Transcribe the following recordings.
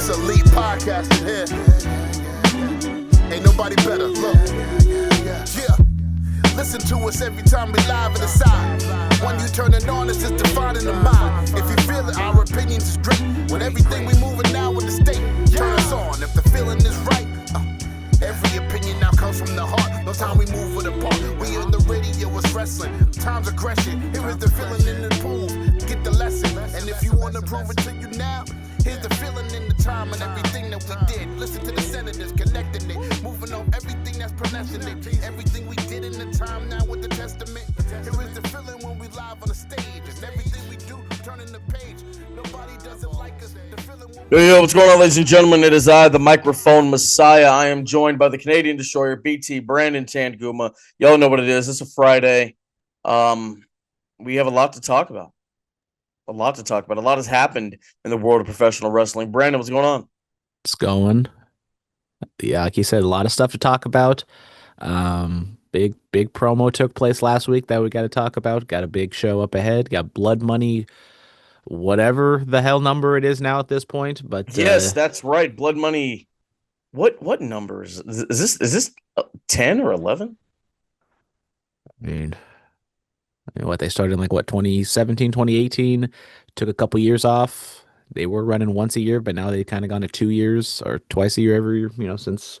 It's elite podcasting here. Ain't nobody better. Look. Yeah. Listen to us every time we live in the side. When you turn it on, it's just defining the mind. If you feel it, our opinions is great. When everything we moving now with the state, turn us on. If the feeling is right, every opinion now comes from the heart. No time we move with a part. We in the radio, it's wrestling. Time's aggression. Here is the feeling in the prove. Get the lesson. And if you want to prove it to you now, here's the feeling in the time and everything that we did. Listen to the senators connecting it. Moving on everything that's pronouncing it. Everything we did in the time now with the testament. Here is the feeling when we live on the stage. And everything we do, turning the page. Nobody does it like us. The feeling when Yo, what's going on, ladies and gentlemen? It is I, the microphone messiah. I am joined by the Canadian destroyer, BT Brandon Tanguma. Y'all know what it is. It's a Friday. We have a lot to talk about. A lot has happened in the world of professional wrestling. Brandon, what's going on? It's going. Yeah, like you said, a lot of stuff to talk about. Big promo took place last week that we got to talk about. Got a big show up ahead. Got Blood Money, whatever the hell number it is now at this point. But yes, that's right. Blood Money. What number is this 10 or 11? I mean, what they started in 2017, 2018, took a couple years off. They were running once a year, but now they've kind of gone to 2 years or twice a year every year, since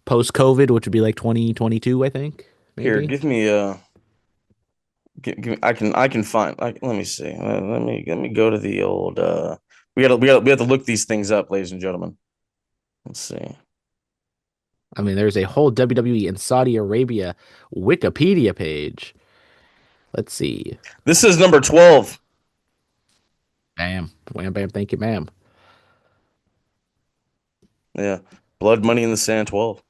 post-COVID, which would be 2022, I think. Maybe. Here, give me I can find. Let me see. Let me go to the old. We have to look these things up, ladies and gentlemen. Let's see. I mean, there's a whole WWE in Saudi Arabia Wikipedia page. Let's see. This is number 12. Bam. Wham, bam. Thank you, ma'am. Yeah. Blood Money in the Sand 12.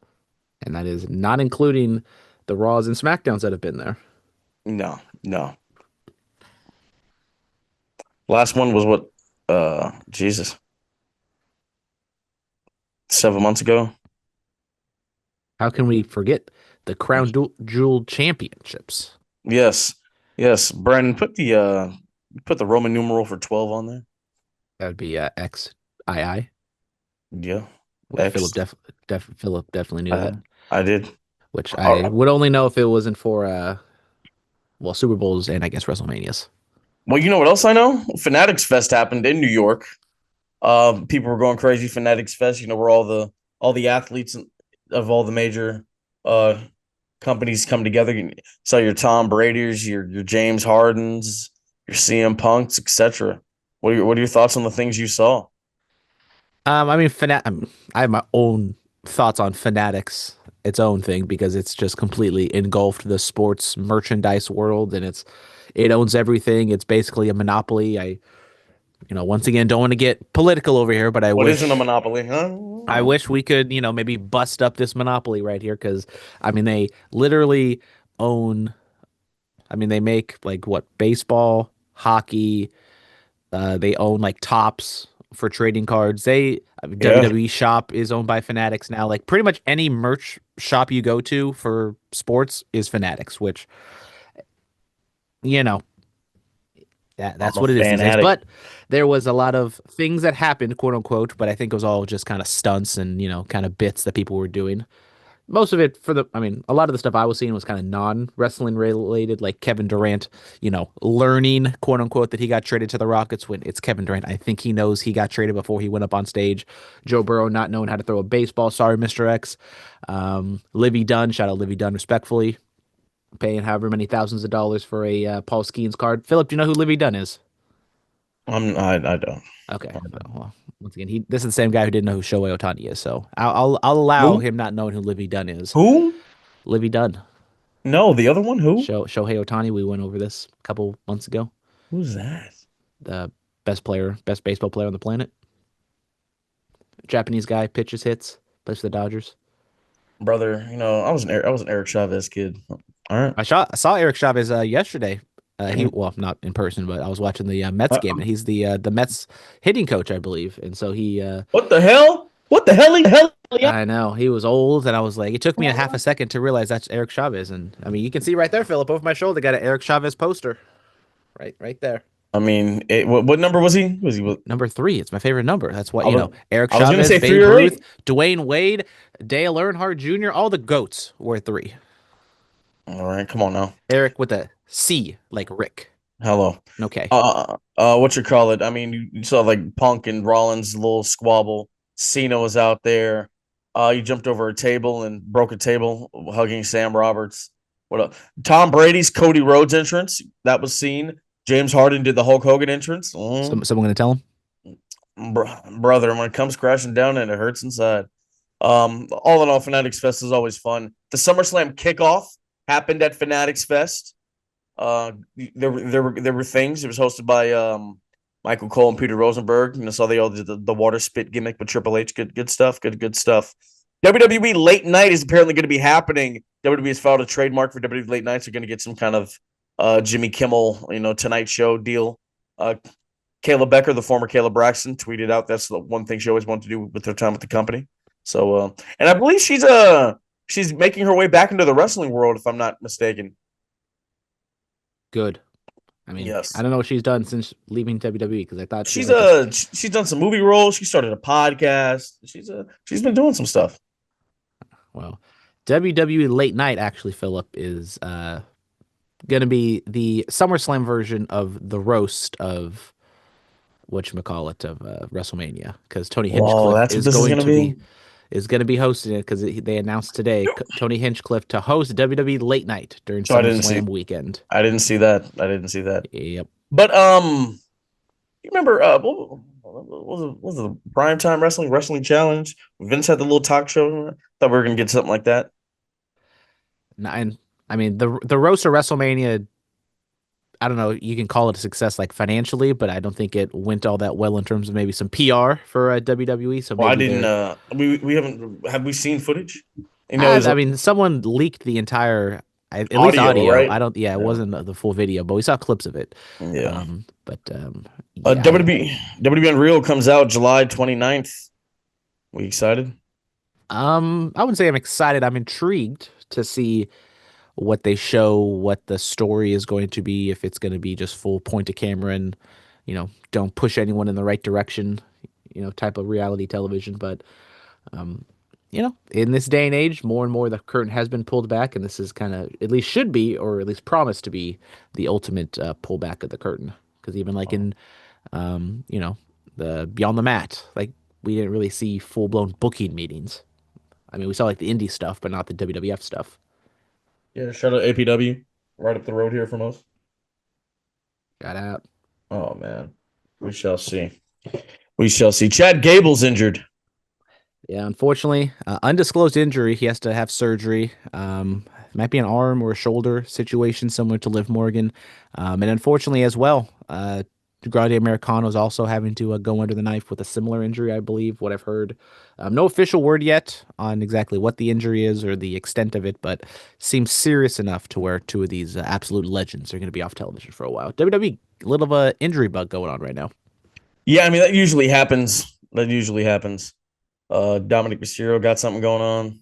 And that is not including the Raws and SmackDowns that have been there. No. Last one was what? Jesus. 7 months ago. How can we forget the Crown Jewel Championships? Yes. Brandon, put the Roman numeral for 12 on there. That would be XII. Yeah. Phillip definitely knew that. I did. Which I would only know if it wasn't for Super Bowls and I guess WrestleManias. Well, you know what else I know? Fanatics Fest happened in New York. People were going crazy. Fanatics Fest, where all the athletes of all the major companies come together. You saw your Tom Brady's, your James Hardens, your CM Punks, etc. What are your thoughts on the things you saw? I mean, I have my own thoughts on Fanatics, its own thing, because it's just completely engulfed the sports merchandise world, and it owns everything. It's basically a monopoly. I once again, don't want to get political over here, but What isn't a monopoly, huh? I wish we could, maybe bust up this monopoly right here, because, I mean, they literally own, they make, baseball, hockey, they own, tops for trading cards. WWE shop is owned by Fanatics now. Pretty much any merch shop you go to for sports is Fanatics, which, that's what it is these days. But there was a lot of things that happened, quote unquote, but I think it was all just kind of stunts and, kind of bits that people were doing. Most of it a lot of the stuff I was seeing was kind of non-wrestling related, like Kevin Durant, learning, quote unquote, that he got traded to the Rockets. When it's Kevin Durant, I think he knows he got traded before he went up on stage. Joe Burrow not knowing how to throw a baseball. Sorry, Mr. X. Livy Dunn, shout out Livy Dunn respectfully, paying however many thousands of dollars for a Paul Skeens card. Phillip, do you know who Livy Dunn is? I don't. Okay. Well, once again, this is the same guy who didn't know who Shohei Ohtani is, so I'll allow him not knowing who Livy Dunn is. Who? Livy Dunn. No, the other one. Who? Shohei Ohtani. We went over this a couple months ago. Who's that? The best baseball player on the planet. Japanese guy, pitches, hits, plays for the Dodgers. Brother, I was an Eric Chavez kid. All right. I saw Eric Chavez yesterday. Not in person, but I was watching the Mets game, and he's the Mets hitting coach, I believe. And so he. What the hell? Yeah. I know, he was old, and I was like, it took me a half a second to realize that's Eric Chavez, and I mean, you can see right there, Phillip, over my shoulder, got an Eric Chavez poster, right there. I mean, what number was he? Was he? Number 3. It's my favorite number. That's what, Eric I was gonna Chavez, say 3 Babe or Ruth, 8. Dwayne Wade, Dale Earnhardt Jr., all the GOATs were 3. All right, come on now. Eric with a C, like Rick. Hello. Okay. What you call it? I mean, you saw like Punk and Rollins' little squabble. Cena was out there. He jumped over a table and broke a table, hugging Sam Roberts. What up? Tom Brady's Cody Rhodes entrance that was seen. James Harden did the Hulk Hogan entrance. Someone gonna tell him, Brother, when it comes crashing down and it hurts inside. All in all, Fanatics Fest is always fun. The SummerSlam kickoff happened at Fanatics Fest. There were things. It was hosted by Michael Cole and Peter Rosenberg. Saw they all did the water spit gimmick with Triple H. Good stuff. Good stuff. WWE Late Night is apparently going to be happening. WWE has filed a trademark for WWE Late Nights. They're going to get some kind of Jimmy Kimmel, Tonight Show deal. Kayla Becker, the former Kayla Braxton, tweeted out that's the one thing she always wanted to do with her time with the company. So, and I believe she's making her way back into the wrestling world, if I'm not mistaken. Good. I mean, yes. I don't know what she's done since leaving WWE because I thought she's done some movie roles. She started a podcast. She's been doing some stuff. Well, WWE Late Night actually, Phillip, is going to be the SummerSlam version of the roast of whatchamacallit of WrestleMania because Tony Hinchcliffe is going to be hosting it because they announced today Tony Hinchcliffe to host WWE Late Night during SummerSlam weekend. I didn't see that. Yep. But you remember what was the Primetime Wrestling Challenge? Vince had the little talk show. Thought we were gonna get something like that. And I mean the roast of WrestleMania, I don't know, you can call it a success like financially, but I don't think it went all that well in terms of maybe some PR for WWE. So I didn't. We haven't. Have we seen footage? I mean, someone leaked the entire, at least audio. Right? I don't. Yeah, it wasn't the full video, but we saw clips of it. Yeah. Yeah. WWE Unreal comes out July 29th. We excited? I wouldn't say I'm excited. I'm intrigued to see what they show, what the story is going to be, if it's going to be just full point to camera and, don't push anyone in the right direction, type of reality television. But, in this day and age, more and more the curtain has been pulled back, and this is kind of, at least should be, or at least promised to be, the ultimate pullback of the curtain. Because even like in, the Beyond the Mat, like we didn't really see full blown booking meetings. I mean, we saw like the indie stuff, but not the WWF stuff. Yeah, shout out APW, right up the road here from us. Shout out. Oh man, we shall see. Chad Gable's injured. Yeah, unfortunately, undisclosed injury. He has to have surgery. Might be an arm or a shoulder situation similar to Liv Morgan. And unfortunately as well, Grande Americano is also having to go under the knife with a similar injury, I believe, what I've heard. No official word yet on exactly what the injury is or the extent of it, but seems serious enough to where two of these absolute legends are going to be off television for a while. WWE, a little of an injury bug going on right now. Yeah, I mean, that usually happens. Dominic Mysterio got something going on.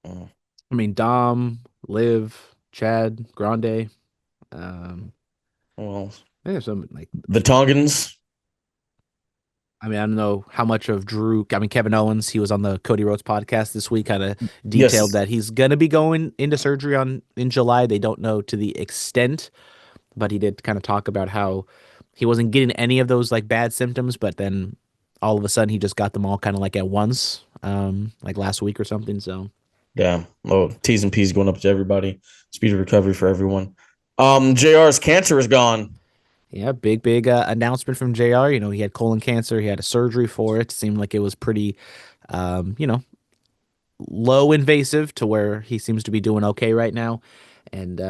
I mean, Dom, Liv, Chad, Grande. There's some like the Tongans. I mean, I don't know how much of Drew. I mean, Kevin Owens. He was on the Cody Rhodes podcast this week, kind of detailed that he's gonna be going into surgery in July. They don't know to the extent, but he did kind of talk about how he wasn't getting any of those like bad symptoms, but then all of a sudden he just got them all kind of like at once, like last week or something. So yeah, T's and P's going up to everybody. Speed of recovery for everyone. JR's cancer is gone. Yeah, big announcement from JR. He had colon cancer. He had a surgery for it. Seemed like it was pretty, low invasive to where he seems to be doing okay right now. And,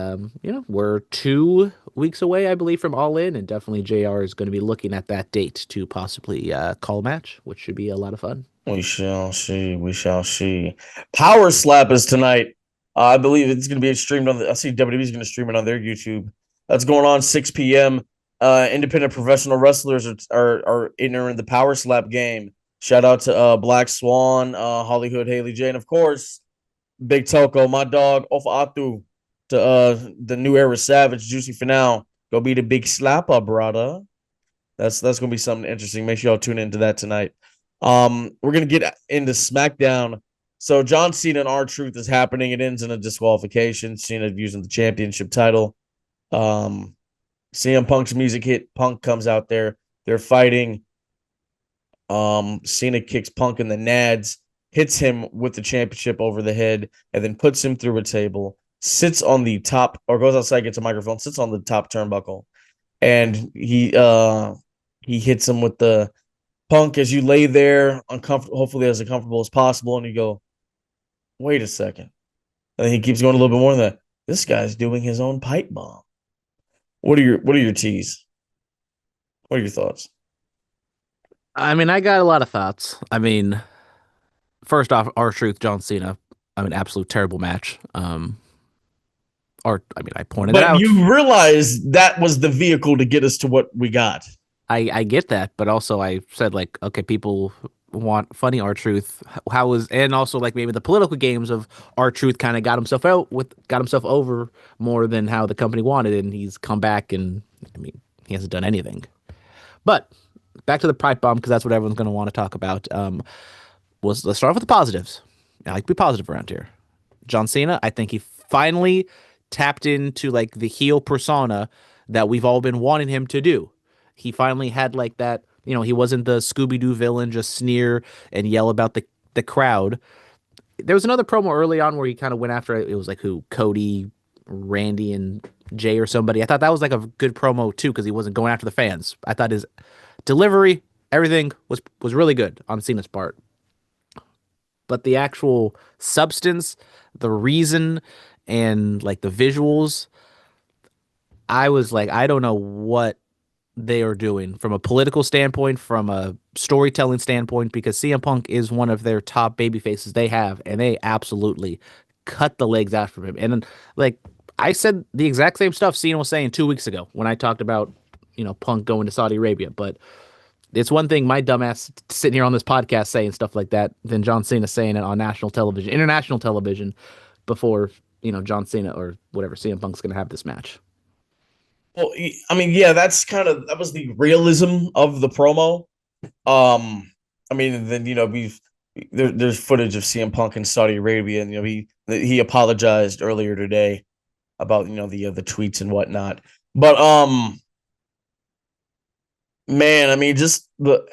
we're 2 weeks away, I believe, from All In. And definitely JR is going to be looking at that date to possibly call a match, which should be a lot of fun. We shall see. Power Slap is tonight. I believe it's going to be streamed on I see WWE is going to stream it on their YouTube. That's going on 6 p.m. Independent professional wrestlers are entering the Power Slap game. Shout out to Black Swan, Hollywood Haley J, and of course, Big Toko, my dog, Ofa Atu, to the New Era Savage, Juicy Finale. Gonna be the big slapper, brother. That's gonna be something interesting. Make sure y'all tune into that tonight. We're gonna get into SmackDown. So John Cena and R-Truth is happening. It ends in a disqualification. Cena using the championship title. CM Punk's music hit. Punk comes out there. They're fighting. Cena kicks Punk in the nads, hits him with the championship over the head, and then puts him through a table. Sits on the top, or goes outside, gets a microphone, sits on the top turnbuckle, and he hits him with the Punk as you lay there uncomfortable, hopefully as comfortable as possible, and you go, wait a second. And he keeps going a little bit more than that. This guy's doing his own pipe bomb. What are your teas? What are your thoughts? I mean, I got a lot of thoughts. I mean, first off, R-Truth, John Cena. I mean, absolute terrible match. I pointed it out. But you realize that was the vehicle to get us to what we got. I get that, but also I said, like, okay, people want funny R-Truth. And also like maybe the political games of R-Truth kind of got himself over more than how the company wanted, and he's come back and I mean he hasn't done anything. But back to the pipe bomb, because that's what everyone's going to want to talk about. Let's start off with the positives. I like to be positive around here. John Cena, I think he finally tapped into like the heel persona that we've all been wanting him to do. He finally had like that, he wasn't the Scooby-Doo villain, just sneer and yell about the crowd. There was another promo early on where he kind of went after it. It was like Cody, Randy, and Jay or somebody. I thought that was like a good promo too, because he wasn't going after the fans. I thought his delivery, everything was really good on Cena's part. But the actual substance, the reason, and like the visuals, I was like, I don't know what they are doing from a political standpoint, from a storytelling standpoint, because CM Punk is one of their top baby faces they have, and they absolutely cut the legs out from him. And like I said the exact same stuff Cena was saying 2 weeks ago when I talked about, Punk going to Saudi Arabia. But it's one thing my dumbass sitting here on this podcast saying stuff like that than John Cena saying it on national television, international television, before, John Cena or whatever CM Punk's going to have this match. Well, I mean, yeah, that was the realism of the promo. I mean, and then there's footage of CM Punk in Saudi Arabia, and he apologized earlier today about the tweets and whatnot. But man, I mean, just the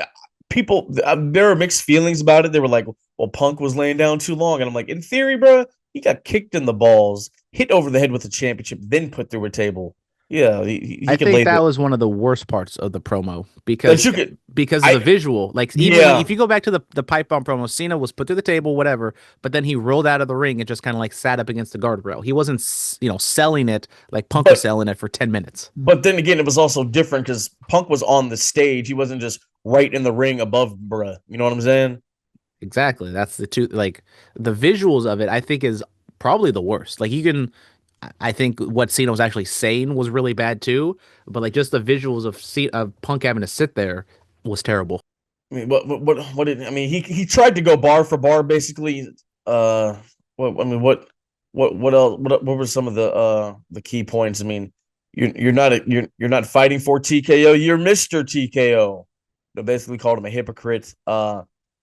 people, there are mixed feelings about it. They were like, well, Punk was laying down too long, and I'm like, in theory, bro, he got kicked in the balls, hit over the head with a championship, then put through a table. Yeah, I think that was one of the worst parts of the promo because of the visual. Like even if you go back to the pipe bomb promo, Cena was put through the table, whatever, but then he rolled out of the ring and just kind of like sat up against the guardrail. He wasn't selling it like Punk was selling it for 10 minutes. But then again, it was also different because Punk was on the stage. He wasn't just right in the ring above bruh. You know what I'm saying? Exactly. That's the two. Like the visuals of it, I think is probably the worst. Like I think what Cena was actually saying was really bad too, but like just the visuals of Punk having to sit there was terrible. I mean, what did I mean? He tried to go bar for bar, basically. What else? What were some of the key points? I mean, you're not fighting for TKO. You're Mr. TKO. They basically called him a hypocrite.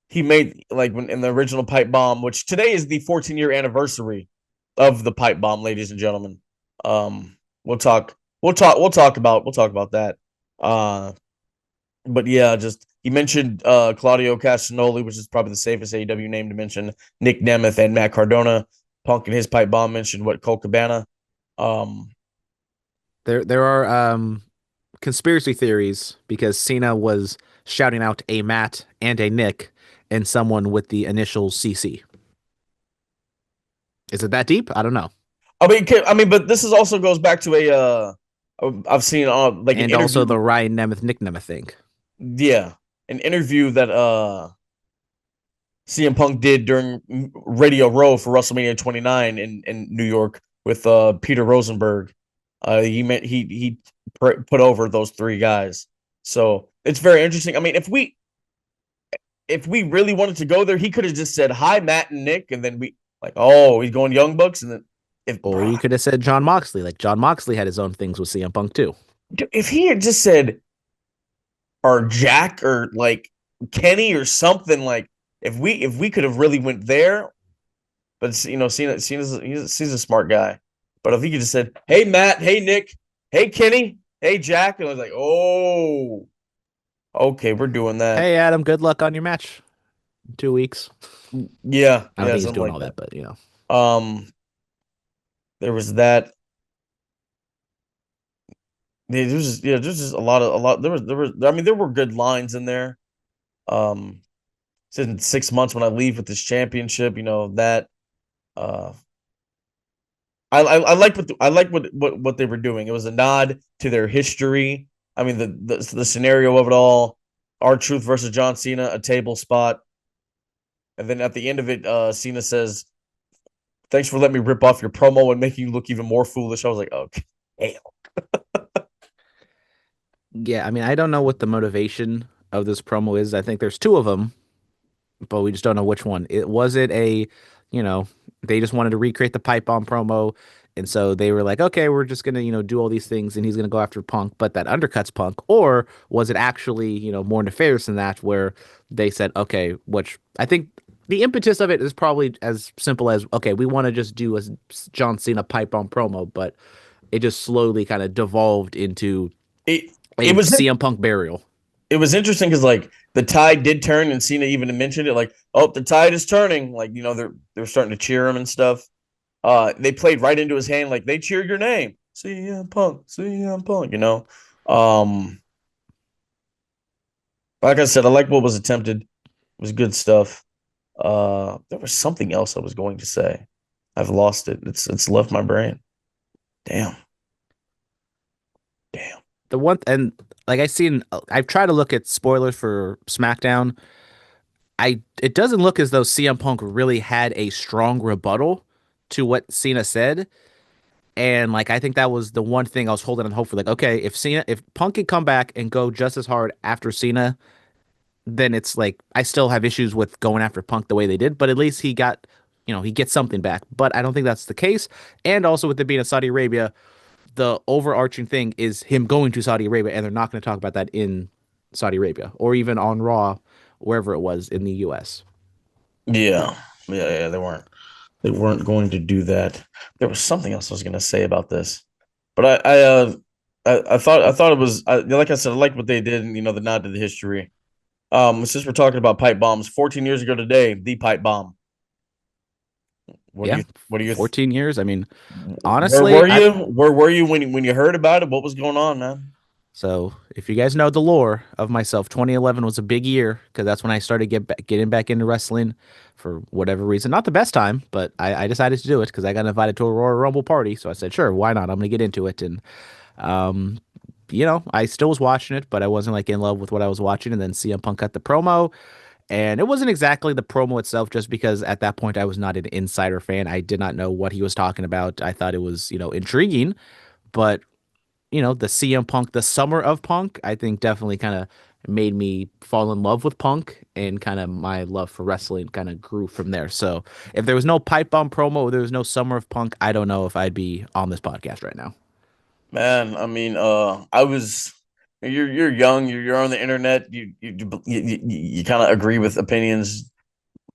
He made like when in the original pipe bomb, which today is the 14-year anniversary of the pipe bomb, ladies and gentlemen. We'll talk about that. But yeah, just he mentioned Claudio Castagnoli, which is probably the safest AEW name to mention. Nick Nemeth and Matt Cardona. Punk and his pipe bomb mentioned Colt Cabana. There are conspiracy theories because Cena was shouting out a Matt and a Nick and someone with the initial CC. Is it that deep? I don't know. I mean, but this also goes back to I've seen like and also the Ryan Nemeth Nick Nemeth thing. Yeah, an interview that CM Punk did during Radio Row for WrestleMania 29 in New York with Peter Rosenberg. He put over those three guys, so it's very interesting. I mean, if we really wanted to go there, he could have just said hi, Matt and Nick, and then he's going Young Bucks, and then you could have said John Moxley. Like John Moxley had his own things with CM Punk too. If he had just said, or Jack, or like Kenny, or something, like if we could have really went there, but Cena's a smart guy. But if he could just said, "Hey Matt, hey Nick, hey Kenny, hey Jack," and I was like, "Oh, okay, we're doing that." Hey, Adam, good luck on your match in 2 weeks. Yeah, I don't yeah, think he's something doing like all that. that, but you know. Um, there was that. Yeah, there's just a lot. There was. I mean, there were good lines in there. Um, in 6 months when I leave with this championship, that. Uh, I like what they were doing. It was a nod to their history. I mean, the scenario of it all. R-Truth versus John Cena, a table spot, and then at the end of it, Cena says, "Thanks for letting me rip off your promo and making you look even more foolish." I was like, "Okay, damn." Yeah, I mean, I don't know what the motivation of this promo is. I think there's two of them, but we just don't know which one. It was it a, you know, they just wanted to recreate the pipe bomb promo, and so they were like, okay, we're just gonna, do all these things, and he's gonna go after Punk, but that undercuts Punk, or was it actually, more nefarious than that, where they said, okay, which I think the impetus of it is probably as simple as, okay, we want to just do a John Cena pipe bomb promo, but it just slowly kind of devolved into It a it was CM Punk burial. it was interesting because like the tide did turn, and Cena even mentioned it, like, "Oh, the tide is turning." Like they're starting to cheer him and stuff. They played right into his hand, like they cheered your name, CM Punk, CM Punk. Um, like I said, I like what was attempted. It was good stuff. There was something else I was going to say. I've lost it. It's left my brain. Damn, damn. The one and like I've tried to look at spoilers for SmackDown. It doesn't look as though CM Punk really had a strong rebuttal to what Cena said. And like I think that was the one thing I was holding on hope for. Like, okay, if Punk could come back and go just as hard after Cena, then it's like I still have issues with going after Punk the way they did, but at least he gets something back. But I don't think that's the case. And also with it being in Saudi Arabia, the overarching thing is him going to Saudi Arabia, and they're not going to talk about that in Saudi Arabia or even on Raw, wherever it was in the U.S. Yeah, yeah. They weren't going to do that. There was something else I was going to say about this, but I thought it was like I said, I like what they did, and the nod to the history. Since we're talking about pipe bombs, 14 years ago today, the pipe bomb. What do Yeah, you what do you 14 years. I mean, where honestly, were you? Where were you when you heard about it? What was going on, man? so if you guys know the lore of myself, 2011 was a big year because that's when I started getting back into wrestling for whatever reason. Not the best time, but I decided to do it because I got invited to a Royal Rumble party. So I said, sure, why not? I'm going to get into it. And, um, I still was watching it, but I wasn't like in love with what I was watching. And then CM Punk cut the promo. And it wasn't exactly the promo itself, just because at that point I was not an insider fan. I did not know what he was talking about. I thought it was, intriguing, but the CM Punk, the summer of Punk, I think definitely kind of made me fall in love with Punk, and kind of my love for wrestling kind of grew from there. So if there was no pipe bomb promo, or there was no summer of Punk, I don't know if I'd be on this podcast right now. Man, I mean, I was. You're young. You're on the internet. You kind of agree with opinions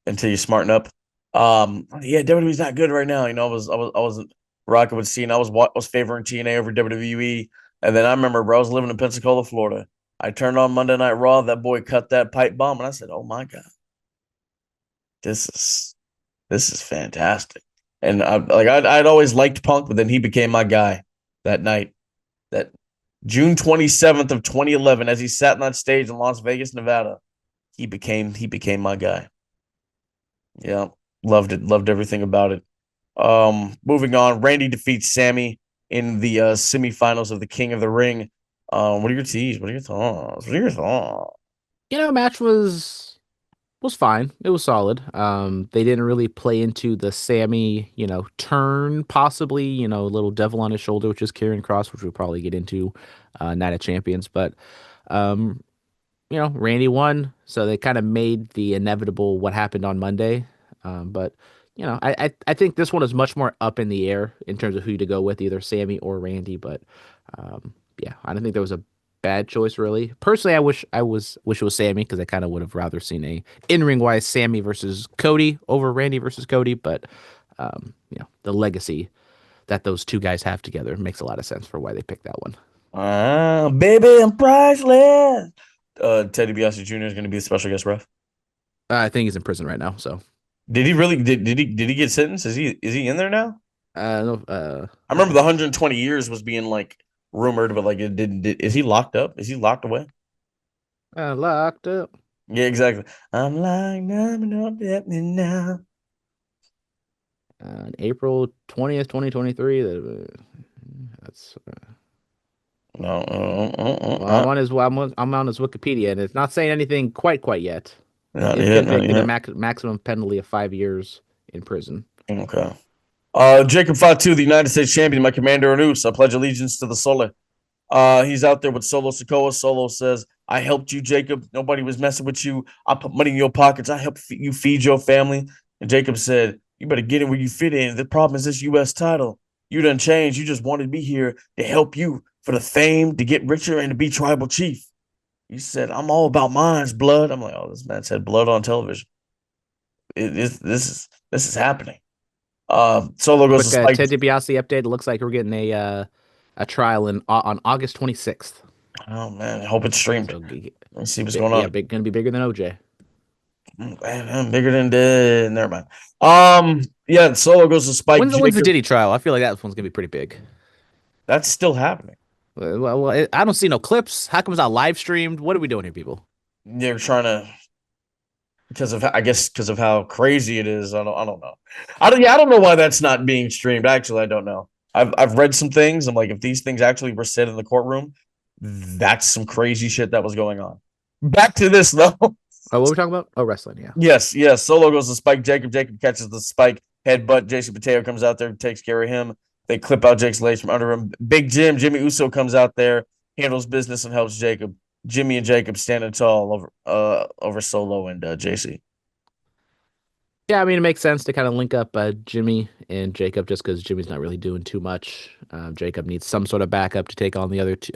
until you smarten up. Yeah, WWE's not good right now. I was rocking with Cena. I was favoring TNA over WWE, and then I remember, bro, I was living in Pensacola, Florida. I turned on Monday Night Raw. That boy cut that pipe bomb, and I said, "Oh my god, this is this is fantastic." And I'd always liked Punk, but then he became my guy that night. That June 27th of 2011, as he sat on that stage in Las Vegas, Nevada, he became my guy. Yeah, loved it. Loved everything about it. Moving on, Randy defeats Sammy in the semifinals of the King of the Ring. What are your teas? What are your thoughts? What are your thoughts? Match was fine. It was solid. They didn't really play into the Sammy, turn, possibly, a little devil on his shoulder, which is Karrion Cross, which we'll probably get into Night of Champions. But um, Randy won, so they kind of made the inevitable what happened on Monday. But I think this one is much more up in the air in terms of who to go with, either Sammy or Randy. But yeah, I don't think there was a bad choice really. Personally, I wish it was Sammy because I kind of would have rather seen a in-ring wise Sammy versus Cody over Randy versus Cody, but the legacy that those two guys have together makes a lot of sense for why they picked that one. Baby, I'm priceless. Teddy DiBiase Jr. is going to be a special guest ref. I think he's in prison right now. So Did he really? Did he get sentenced? Is he in there now? no, I remember the 120 years was being like rumored, but like it didn't. Is he locked up? Is he locked away? locked up. Yeah, exactly. I'm locked up and don't let me now. April 20th, 2023. That's No. well, I'm on his Wikipedia, and it's not saying anything quite yet. Not He's yet. Not convicted of yet. maximum penalty of 5 years in prison. Okay. Jacob Fatu, the United States champion, my commander Anus. I pledge allegiance to the Sole. He's out there with Solo Sikoa. Solo says, I helped you, Jacob. Nobody was messing with you. I put money in your pockets. I helped you feed your family. And Jacob said, you better get in where you fit in. The problem is this U.S. title. You done changed. You just wanted me here to help you for the fame, to get richer, and to be tribal chief. He said, I'm all about mine's blood. I'm like, oh, this man said blood on television. This is happening. Solo goes Quick to Spike. Ted DiBiase update. It looks like we're getting a trial on August 26th. Oh man, I hope it's streamed. So, Let's see what's going on. Yeah, gonna be bigger than OJ. Man, bigger than dead. Never mind. Yeah, Solo goes to Spike. When's the Diddy trial? I feel like that one's gonna be pretty big. That's still happening. Well, I don't see no clips. How come it's not live streamed? What are we doing here, people? They're trying to, because of how crazy it is. I don't know. I don't know why that's not being streamed. Actually, I don't know. I've read some things. I'm like, if these things actually were said in the courtroom, that's some crazy shit that was going on. Back to this though. Oh, what are we talking about? Oh, wrestling, yeah. Yes. Solo goes to Spike Jacob. Jacob catches the Spike headbutt. Jason Pateo comes out there, takes care of him. They clip out Jake's legs from under him. Big Jimmy Uso comes out there, handles business, and helps Jacob. Jimmy and Jacob standing tall over Solo and JC. Yeah, I mean, it makes sense to kind of link up Jimmy and Jacob just because Jimmy's not really doing too much. Jacob needs some sort of backup to take on the other two,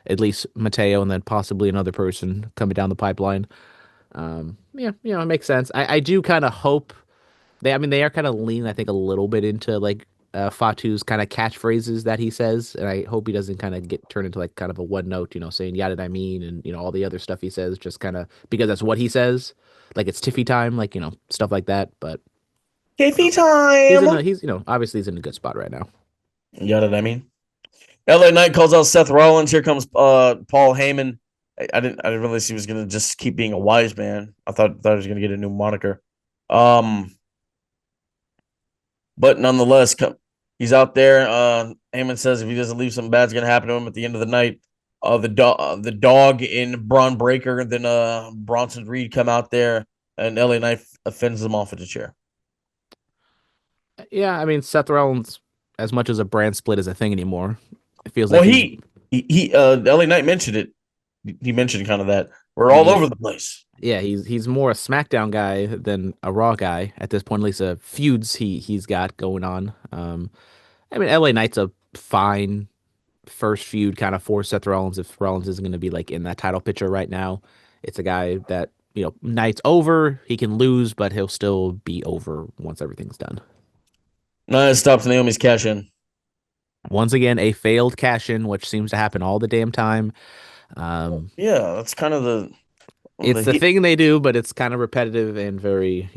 at least Mateo and then possibly another person coming down the pipeline. Yeah, it makes sense. I do kind of hope they are kind of leaning, I think, a little bit into like Fatu's kind of catchphrases that he says, and I hope he doesn't kind of get turned into like kind of a one note, saying "yeah, did I mean," and all the other stuff he says, just kind of because that's what he says, like it's Tiffy time, like stuff like that. But Tiffy time. He's obviously he's in a good spot right now. Yeah, did I mean? LA Knight calls out Seth Rollins. Here comes Paul Heyman. I didn't realize he was gonna just keep being a wise man. I thought he was gonna get a new moniker. But nonetheless, he's out there. Heyman says if he doesn't leave, something bad's gonna happen to him at the end of the night. The dog in Braun Breaker, and then Bronson Reed come out there, and LA Knight fends them off with a chair. Yeah, I mean Seth Rollins, as much as a brand split is a thing anymore, it feels well, like he LA Knight mentioned it. He mentioned kind of that we're all over the place. Yeah, he's more a SmackDown guy than a Raw guy at this point. At least feuds he's got going on. I mean, LA Knight's a fine first feud kind of for Seth Rollins if Rollins isn't going to be like in that title picture right now. It's a guy that Knight's over. He can lose, but he'll still be over once everything's done. No, it stops Naomi's cash in. Once again, a failed cash in, which seems to happen all the damn time. Yeah, that's kind of it's the thing they do, but it's kind of repetitive and very,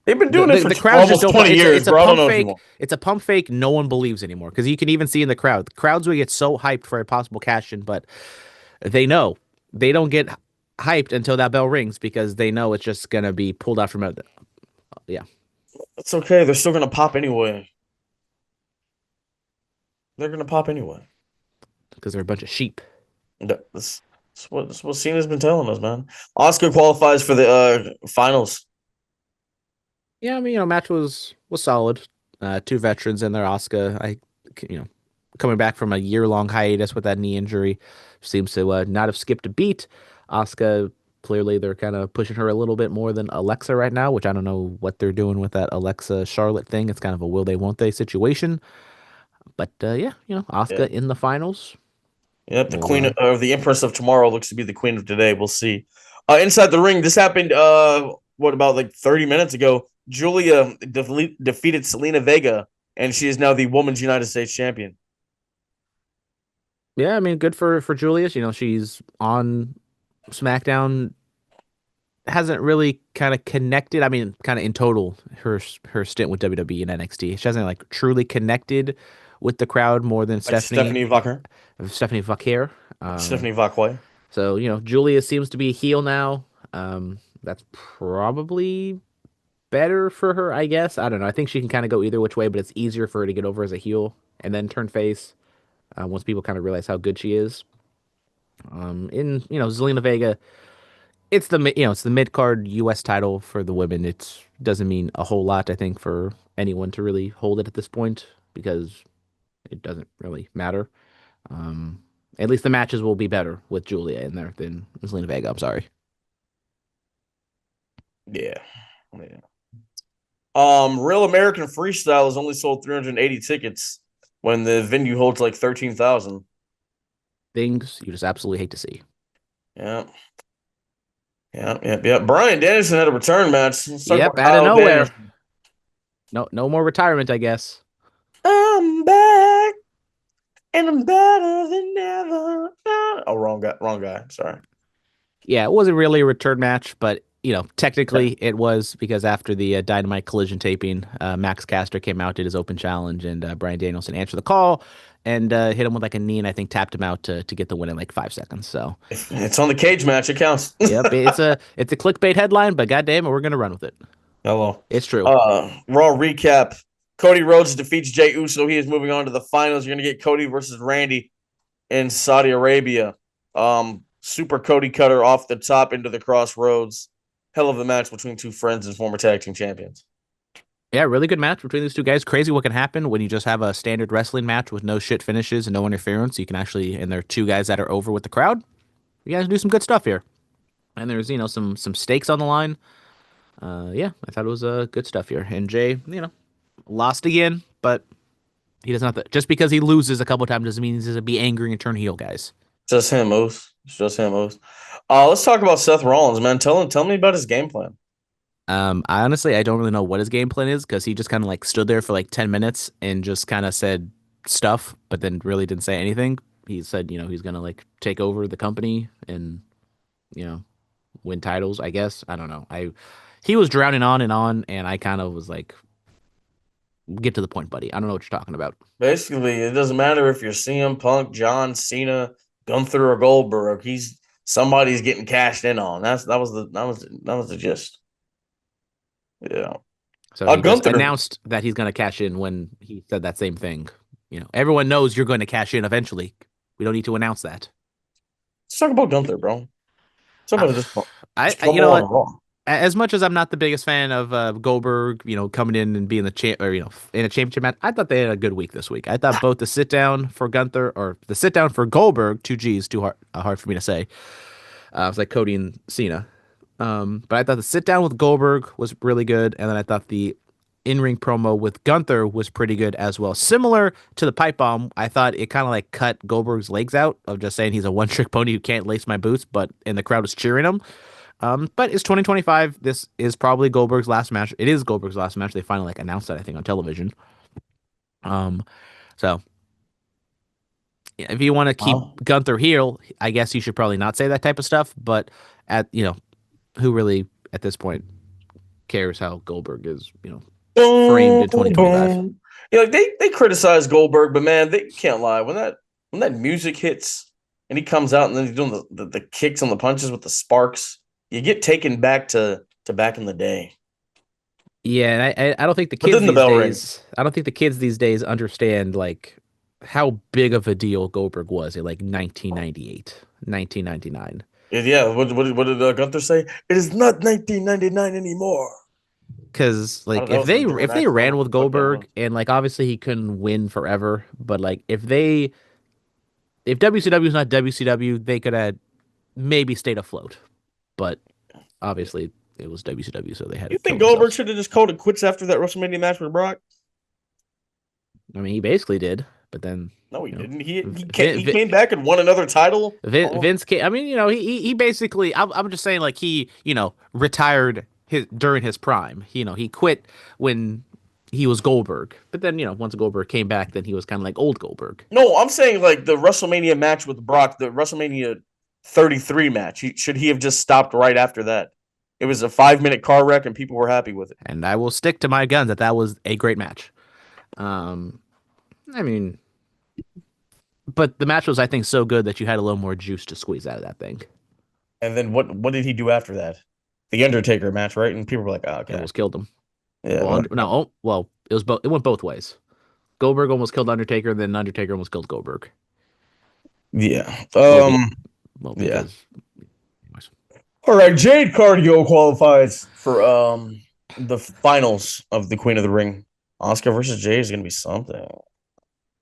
They've been doing it for the crowd almost 20 years, it's bro. I don't know fake. It's a pump fake no one believes anymore because you can even see in the crowd. The crowds will get so hyped for a possible cash in, but they know they don't get hyped until that bell rings because they know it's just going to be pulled out from it. Yeah. It's okay. They're still going to pop anyway. They're going to pop anyway. Because they're a bunch of sheep. That's what Cena's been telling us, man. Oscar qualifies for the finals. Yeah, I mean, match was solid. Two veterans in there. Oscar, coming back from a year-long hiatus with that knee injury, seems to not have skipped a beat. Oscar, clearly they're kind of pushing her a little bit more than Alexa right now, which I don't know what they're doing with that Alexa Charlotte thing. It's kind of a will they won't they situation. But yeah, Oscar in the finals. Yep, the queen Well, of the Empress of Tomorrow looks to be the queen of today. We'll see. Inside the ring, this happened. What about like 30 minutes ago? Julia defeated Selena Vega, and she is now the Women's United States Champion. yeah, I mean, good for Julius. You know, she's on SmackDown. Hasn't really kind of connected. I mean, kind of in total, her stint with WWE and NXT, she hasn't like truly connected with the crowd more than Like Stephanie Vacher, Stephanie Vaquer. Stephanie Vacquet. So, you know, Julia seems to be a heel now. That's probably better for her, I guess. I don't know. I think she can kind of go either which way, but it's easier for her to get over as a heel and then turn face once people kind of realize how good she is. In you know, Zelina Vega, it's the mid card U.S. title for the women. It doesn't mean a whole lot, I think, for anyone to really hold it at this point because it doesn't really matter. Um, at least the matches will be better with Julia in there than Zelina Vega. I'm sorry. Yeah. Yeah. Real American Freestyle has only sold 380 tickets when the venue holds like 13,000. Things you just absolutely hate to see. Yeah. Yeah. Bryan Danielson had a return match. Let's talk Yep, about out of Kyle nowhere. Danielson. No more retirement, I guess. I'm back and I'm better than ever. Oh, wrong guy. Sorry. Yeah, it wasn't really a return match, but you know, technically it was because after the Dynamite Collision taping, Max Caster came out, did his open challenge, and Bryan Danielson answered the call and hit him with like a knee, and I think tapped him out to get the win in like 5 seconds. So, It's on the cage match. It counts. yep, it's a clickbait headline, but goddamn it, we're gonna run with it. Hello. It's true. Raw recap. Cody Rhodes defeats Jey Uso. He is moving on to the finals. You're going to get Cody versus Randy in Saudi Arabia. Super Cody cutter off the top into the crossroads. Hell of a match between two friends and former tag team champions. Yeah, really good match between these two guys. Crazy what can happen when you just have a standard wrestling match with no shit finishes and no interference. You can actually, and there are two guys that are over with the crowd. You guys do some good stuff here. And there's, you know, some stakes on the line. Yeah, I thought it was good stuff here. And Jay, you know, lost again, but he doesn't have to. Just because he loses a couple times doesn't mean he's going to be angry and turn heel, guys. Just him, Moose. Just him, Moose. Let's talk about Seth Rollins, man. Tell me about his game plan. I don't really know what his game plan is because he just kind of like stood there for like 10 minutes and just kind of said stuff, but then really didn't say anything. He said, you know, he's going to like take over the company and, you know, win titles, I guess. I don't know. He was drowning on, and I kind of was like, get to the point, buddy. I don't know what you're talking about. Basically, it doesn't matter if you're CM Punk, John Cena, Gunther, or Goldberg. Somebody's getting cashed in on. That was the gist. Yeah. So he just Gunther announced that he's going to cash in when he said that same thing. You know, everyone knows you're going to cash in eventually. We don't need to announce that. Let's talk about Gunther, bro. Let's talk about this. You know what? As much as I'm not the biggest fan of Goldberg, you know, coming in and being the champ, or you know, in a championship match, I thought they had a good week this week. I thought both the sit down for Gunther or the sit down for Goldberg, two G's, too hard for me to say. It's like Cody and Cena. But I thought the sit down with Goldberg was really good, and then I thought the in-ring promo with Gunther was pretty good as well. Similar to the pipe bomb, I thought it kind of like cut Goldberg's legs out of just saying he's a one-trick pony who can't lace my boots, and the crowd was cheering him. But it's 2025. This is probably Goldberg's last match. It is Goldberg's last match. They finally like announced that, I think, on television. So if you want to keep Gunther heel, I guess you should probably not say that type of stuff. But who really at this point cares how Goldberg is, framed in 2025? Yeah, they criticize Goldberg, but man, they can't lie. When that music hits and he comes out and then he's doing the kicks and the punches with the sparks, you get taken back to back in the day. Yeah, and I don't think the kids these days. I don't think the kids these days understand like how big of a deal Goldberg was in like 1998, 1999. Yeah, what did Gunther say? It is not 1999 anymore. Because like if they ran with Goldberg and like obviously he couldn't win forever, but like if WCW is not WCW, they could have maybe stayed afloat. But obviously it was WCW, so they had. You think Goldberg should have just called it quits after that WrestleMania match with Brock? I mean, he basically did, But then No, he you know, didn't. He came back and won another title. Vince came. I mean, he basically. I'm just saying, like he retired during his prime. He quit when he was Goldberg. But then once Goldberg came back, then he was kind of like old Goldberg. No, I'm saying like the WrestleMania match with Brock, the WrestleMania 33 match. Should he have just stopped right after that? It was a 5-minute car wreck, and people were happy with it. And I will stick to my guns that was a great match. I mean, but the match was, I think, so good that you had a little more juice to squeeze out of that thing. And then what did he do after that? The Undertaker match, right? And people were like, "Oh, okay." It almost killed him. Yeah. It was both. It went both ways. Goldberg almost killed Undertaker, and then Undertaker almost killed Goldberg. Yeah. Because. All right, Jade Cargill qualifies for the finals of the Queen of the Ring. Asuka versus Jade is gonna be something.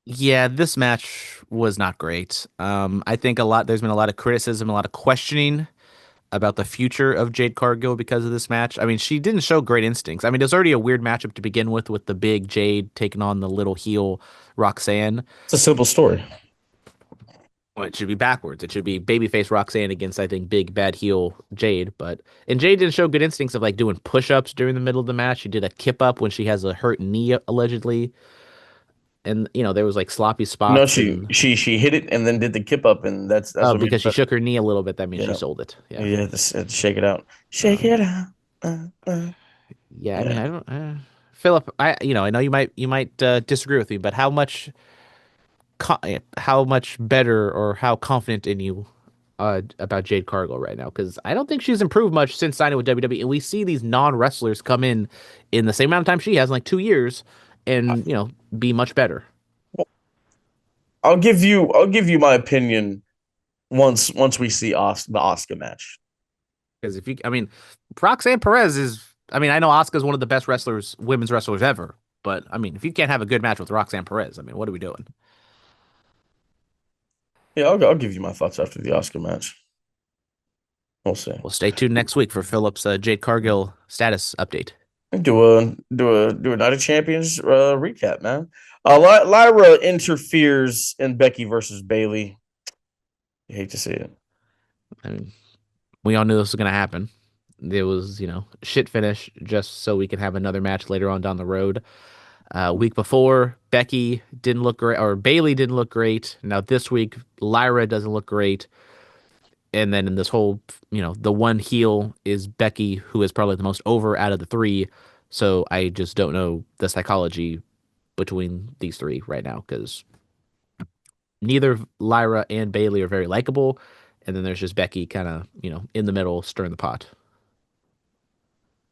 Yeah, this match was not great. I think there's been a lot of criticism, a lot of questioning about the future of Jade Cargill because of this match. I mean, she didn't show great instincts. I mean, there's already a weird matchup to begin with the big Jade taking on the little heel Roxanne. It's a simple story. Well, it should be backwards. It should be babyface Roxanne against, I think, big bad heel Jade. And Jade didn't show good instincts of like doing push-ups during the middle of the match. She did a kip up when she has a hurt knee allegedly. And there was like sloppy spots. No, she hit it and then did the kip up, and that's what because she shook her knee a little bit. That means she sold it. Yeah, yeah, to shake it out. Shake it out. Yeah, I mean, I don't, Philip. I know you might disagree with me, but how much better or how confident in you about Jade Cargill right now? Because I don't think she's improved much since signing with WWE, and we see these non-wrestlers come in the same amount of time she has, in like 2 years, and be much better. I'll give you my opinion once we see the Asuka match. Because Roxanne Perez is. I mean, I know Asuka's one of the best women's wrestlers ever, but I mean, if you can't have a good match with Roxanne Perez, I mean, what are we doing? Yeah, I'll give you my thoughts after the Asuka match. We'll see. Well, stay tuned next week for Philip's Jade Cargill status update. Do a Night of Champions recap, man. Lyra interferes in Becky versus Bayley. I hate to see it. I mean, we all knew this was going to happen. There was, shit finish just so we can have another match later on down the road. Week before, Becky didn't look great, or Bayley didn't look great. Now this week, Lyra doesn't look great. And then in this whole, the one heel is Becky, who is probably the most over out of the three. So I just don't know the psychology between these three right now, because neither Lyra and Bayley are very likable. And then there's just Becky kind of, in the middle, stirring the pot.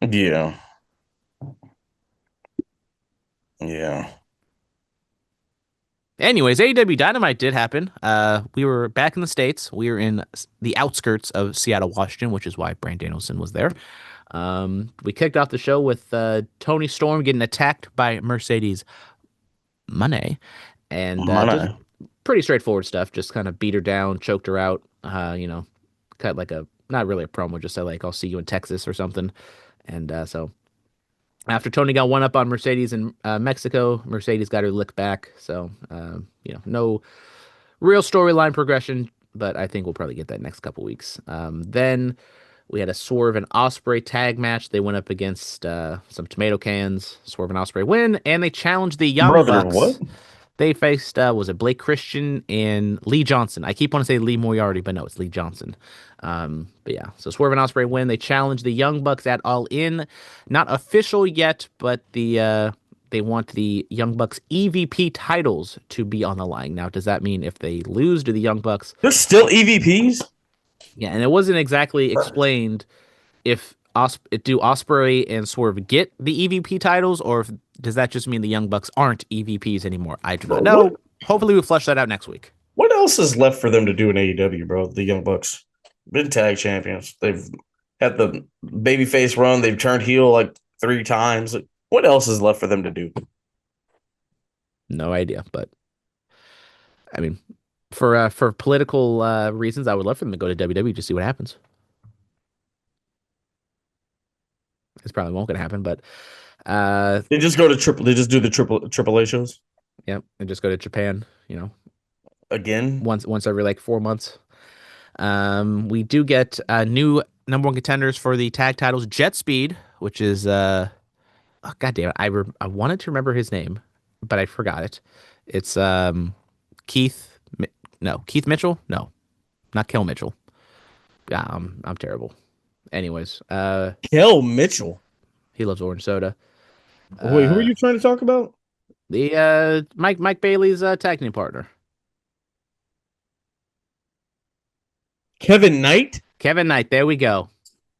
Yeah. Yeah. Anyways, AEW Dynamite did happen. We were back in the States. We were in the outskirts of Seattle, Washington, which is why Bryan Danielson was there. We kicked off the show with Toni Storm getting attacked by Mercedes Moné. And just pretty straightforward stuff. Just kind of beat her down, choked her out, cut like not really a promo, just said like, I'll see you in Texas or something. And so after Toni got one up on Mercedes in Mexico, Mercedes got her lick back. So, no real storyline progression, but I think we'll probably get that next couple weeks. Then we had a Swerve and Ospreay tag match. They went up against some tomato cans. Swerve and Ospreay win, and they challenged the Young Bucks. What? They faced, was it Blake Christian and Lee Johnson? I keep wanting to say Lee Moriarty, but no, it's Lee Johnson. But yeah, so Swerve and Ospreay win. They challenged the Young Bucks at All In. Not official yet, but they want the Young Bucks EVP titles to be on the line. Now, does that mean if they lose to the Young Bucks? They're still EVPs? Yeah, and it wasn't exactly explained if do Ospreay and Swerve get the EVP titles, or does that just mean the Young Bucks aren't EVPs anymore? I do not know. Hopefully we'll flesh that out next week. What else is left for them to do in AEW, bro? The Young Bucks been tag champions. They've had the babyface run. They've turned heel like 3 times. What else is left for them to do? No idea, but I mean, for political reasons, I would love for them to go to WWE to see what happens. It's probably won't gonna happen, but they just go to They just do the triple A shows. Yep, and just go to Japan. again. Once every like 4 months. We do get new number one contenders for the tag titles. Jet Speed, which is oh, God damn it, I wanted to remember his name, but I forgot it. It's Keith. No, Keith Mitchell. No, not Kel Mitchell. Yeah, I'm terrible. Anyways, Kel Mitchell. he loves orange soda. Wait, who are Uh, you trying to talk about? the Mike Bailey's tag team partner, Kevin Knight. Kevin Knight. There we go.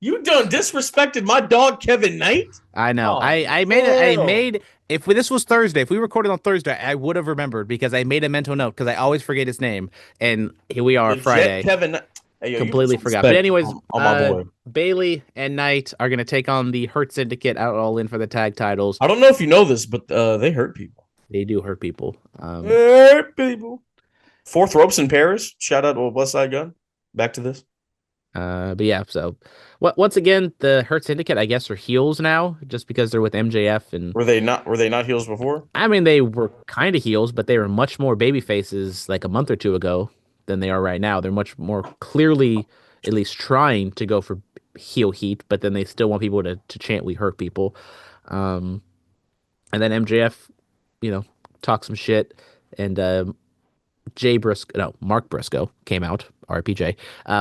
You done disrespected my dog Kevin Knight. I know. Oh I made it. I hell. made if this was Thursday, if we recorded on Thursday, I would have remembered because I made a mental note because I always forget his name. And here we are, Legit Friday. Kevin. Hey, yo, you put Completely some forgot. But respect anyways, on my boy. Bailey and Knight are gonna take on the Hurt Syndicate out all in for the tag titles. I don't know if you know this, but they hurt people. They do hurt people. Hurt people. Fourth ropes in Paris. Shout out to West Side Gun. Back to this. But yeah, so once again, the Hurt Syndicate, I guess, are heels now, just because they're with MJF, and Were they not? Were they not heels before? I mean they were kind of heels, but they were much more baby faces like a month or two ago than they are right now. They're much more clearly, at least trying to go for heel heat, but then they still want people to chant "We hurt people," um, and then MJF, talk some shit, and Mark Briscoe came out. RPJ.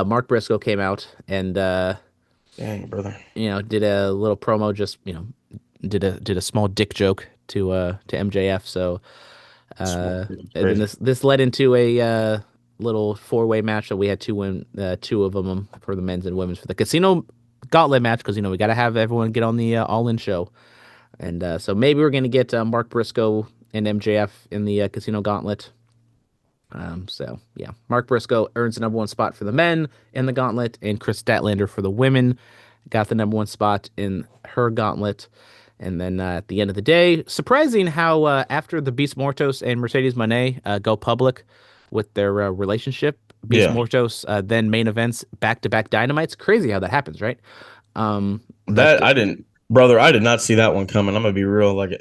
Mark Briscoe came out and Dang, brother. did a little promo, just did a small dick joke to MJF. So and then this led into a little four-way match that we had two of them for the men's and women's for the Casino Gauntlet match because we got to have everyone get on the All In show, and so maybe we're gonna get Mark Briscoe and MJF in the Casino Gauntlet. So yeah, Mark Briscoe earns the number one spot for the men in the gauntlet, and Chris Statlander for the women got the number one spot in her gauntlet. And then at the end of the day, surprising how after the Beast Mortos and Mercedes Moné go public with their relationship, Beast Mortos then main events back-to-back Dynamites. Crazy how that happens, right? That I didn't, brother. I did not see that one coming. I'm gonna be real. Like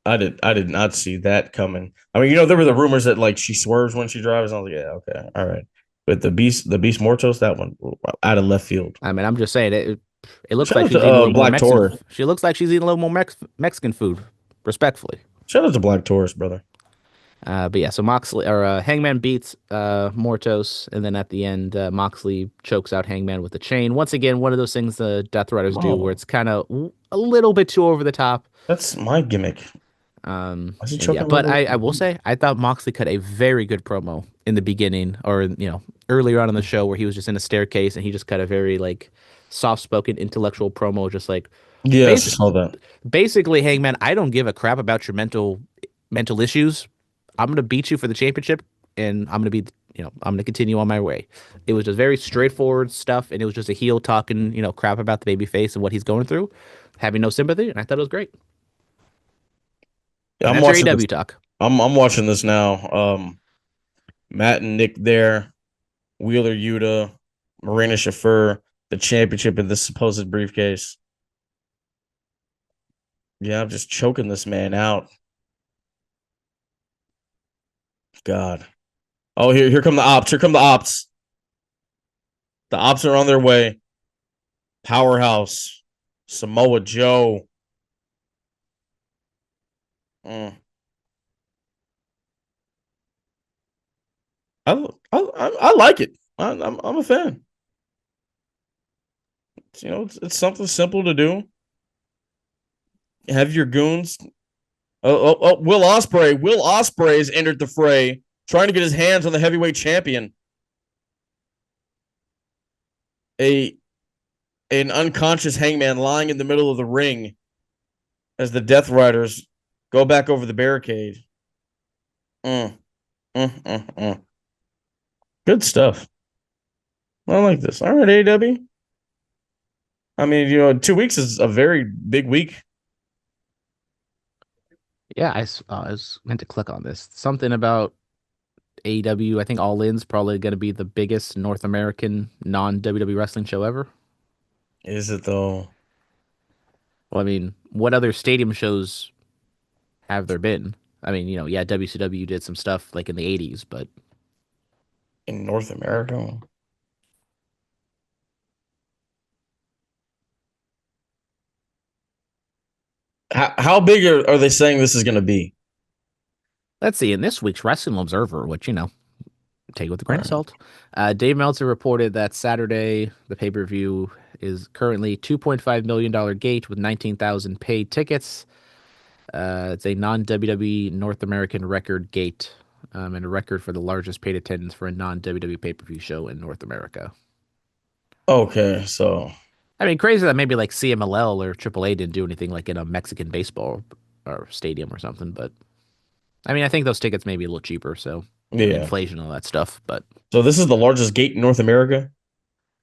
I did not see that coming. I mean, there were the rumors that like she swerves when she drives. And I was like, yeah, okay, all right. But the Beast Mortos, that one out of left field. I mean, I'm just saying it looks Shout like out she's to, eating a little more Black Mexican. Taurus. She looks like she's eating a little more Mexican food, respectfully. Shout out to Black Taurus, brother. But yeah, so Moxley or Hangman beats Mortos, and then at the end, Moxley chokes out Hangman with a chain. Once again, one of those things the Death Riders do where it's kind of a little bit too over the top. That's my gimmick. Yeah, but I will say I thought Moxley cut a very good promo in the beginning, or earlier on in the show where he was just in a staircase and he just cut a very like soft-spoken intellectual promo, just like I saw that. Basically, Hangman, I don't give a crap about your mental issues. I'm gonna beat you for the championship, and I'm gonna continue on my way. It was just very straightforward stuff, and it was just a heel talking crap about the baby face and what he's going through, having no sympathy, and I thought it was great. Yeah, I'm that's watching AEW this. talk. I'm watching this now. Matt and Nick there, Wheeler Yuta, Marina Shafir, the championship in this supposed briefcase. Yeah, I'm just choking this man out. God. Oh, here come the ops. Here come the ops. The ops are on their way. Powerhouse. Samoa Joe. I like it. I'm a fan. It's something simple to do. Have your goons. Will Ospreay. Will Ospreay has entered the fray, trying to get his hands on the heavyweight champion. An unconscious Hangman lying in the middle of the ring as the Death Riders go back over the barricade. Good stuff. I like this. All right, AEW. I mean, 2 weeks is a very big week. Yeah, I was meant to click on this. Something about AEW. I think All In's probably going to be the biggest North American non-WWE wrestling show ever. Is it though? Well, I mean, what other stadium shows have there been? I mean, yeah, WCW did some stuff like in the 80s, but in North America. How big are they saying this is going to be? let's see. In this week's Wrestling Observer, which, take it with a All grain of right. salt, Dave Meltzer reported that Saturday, the pay-per-view is currently $2.5 million gate with 19,000 paid tickets. It's a non-WWE North American record gate, and a record for the largest paid attendance for a non-WWE pay-per-view show in North America. Okay, so I mean, crazy that maybe like CMLL or AAA didn't do anything like in a Mexican baseball or stadium or something. But I mean, I think those tickets may be a little cheaper. So, yeah. inflation and all that stuff. But So this is the largest gate in North America.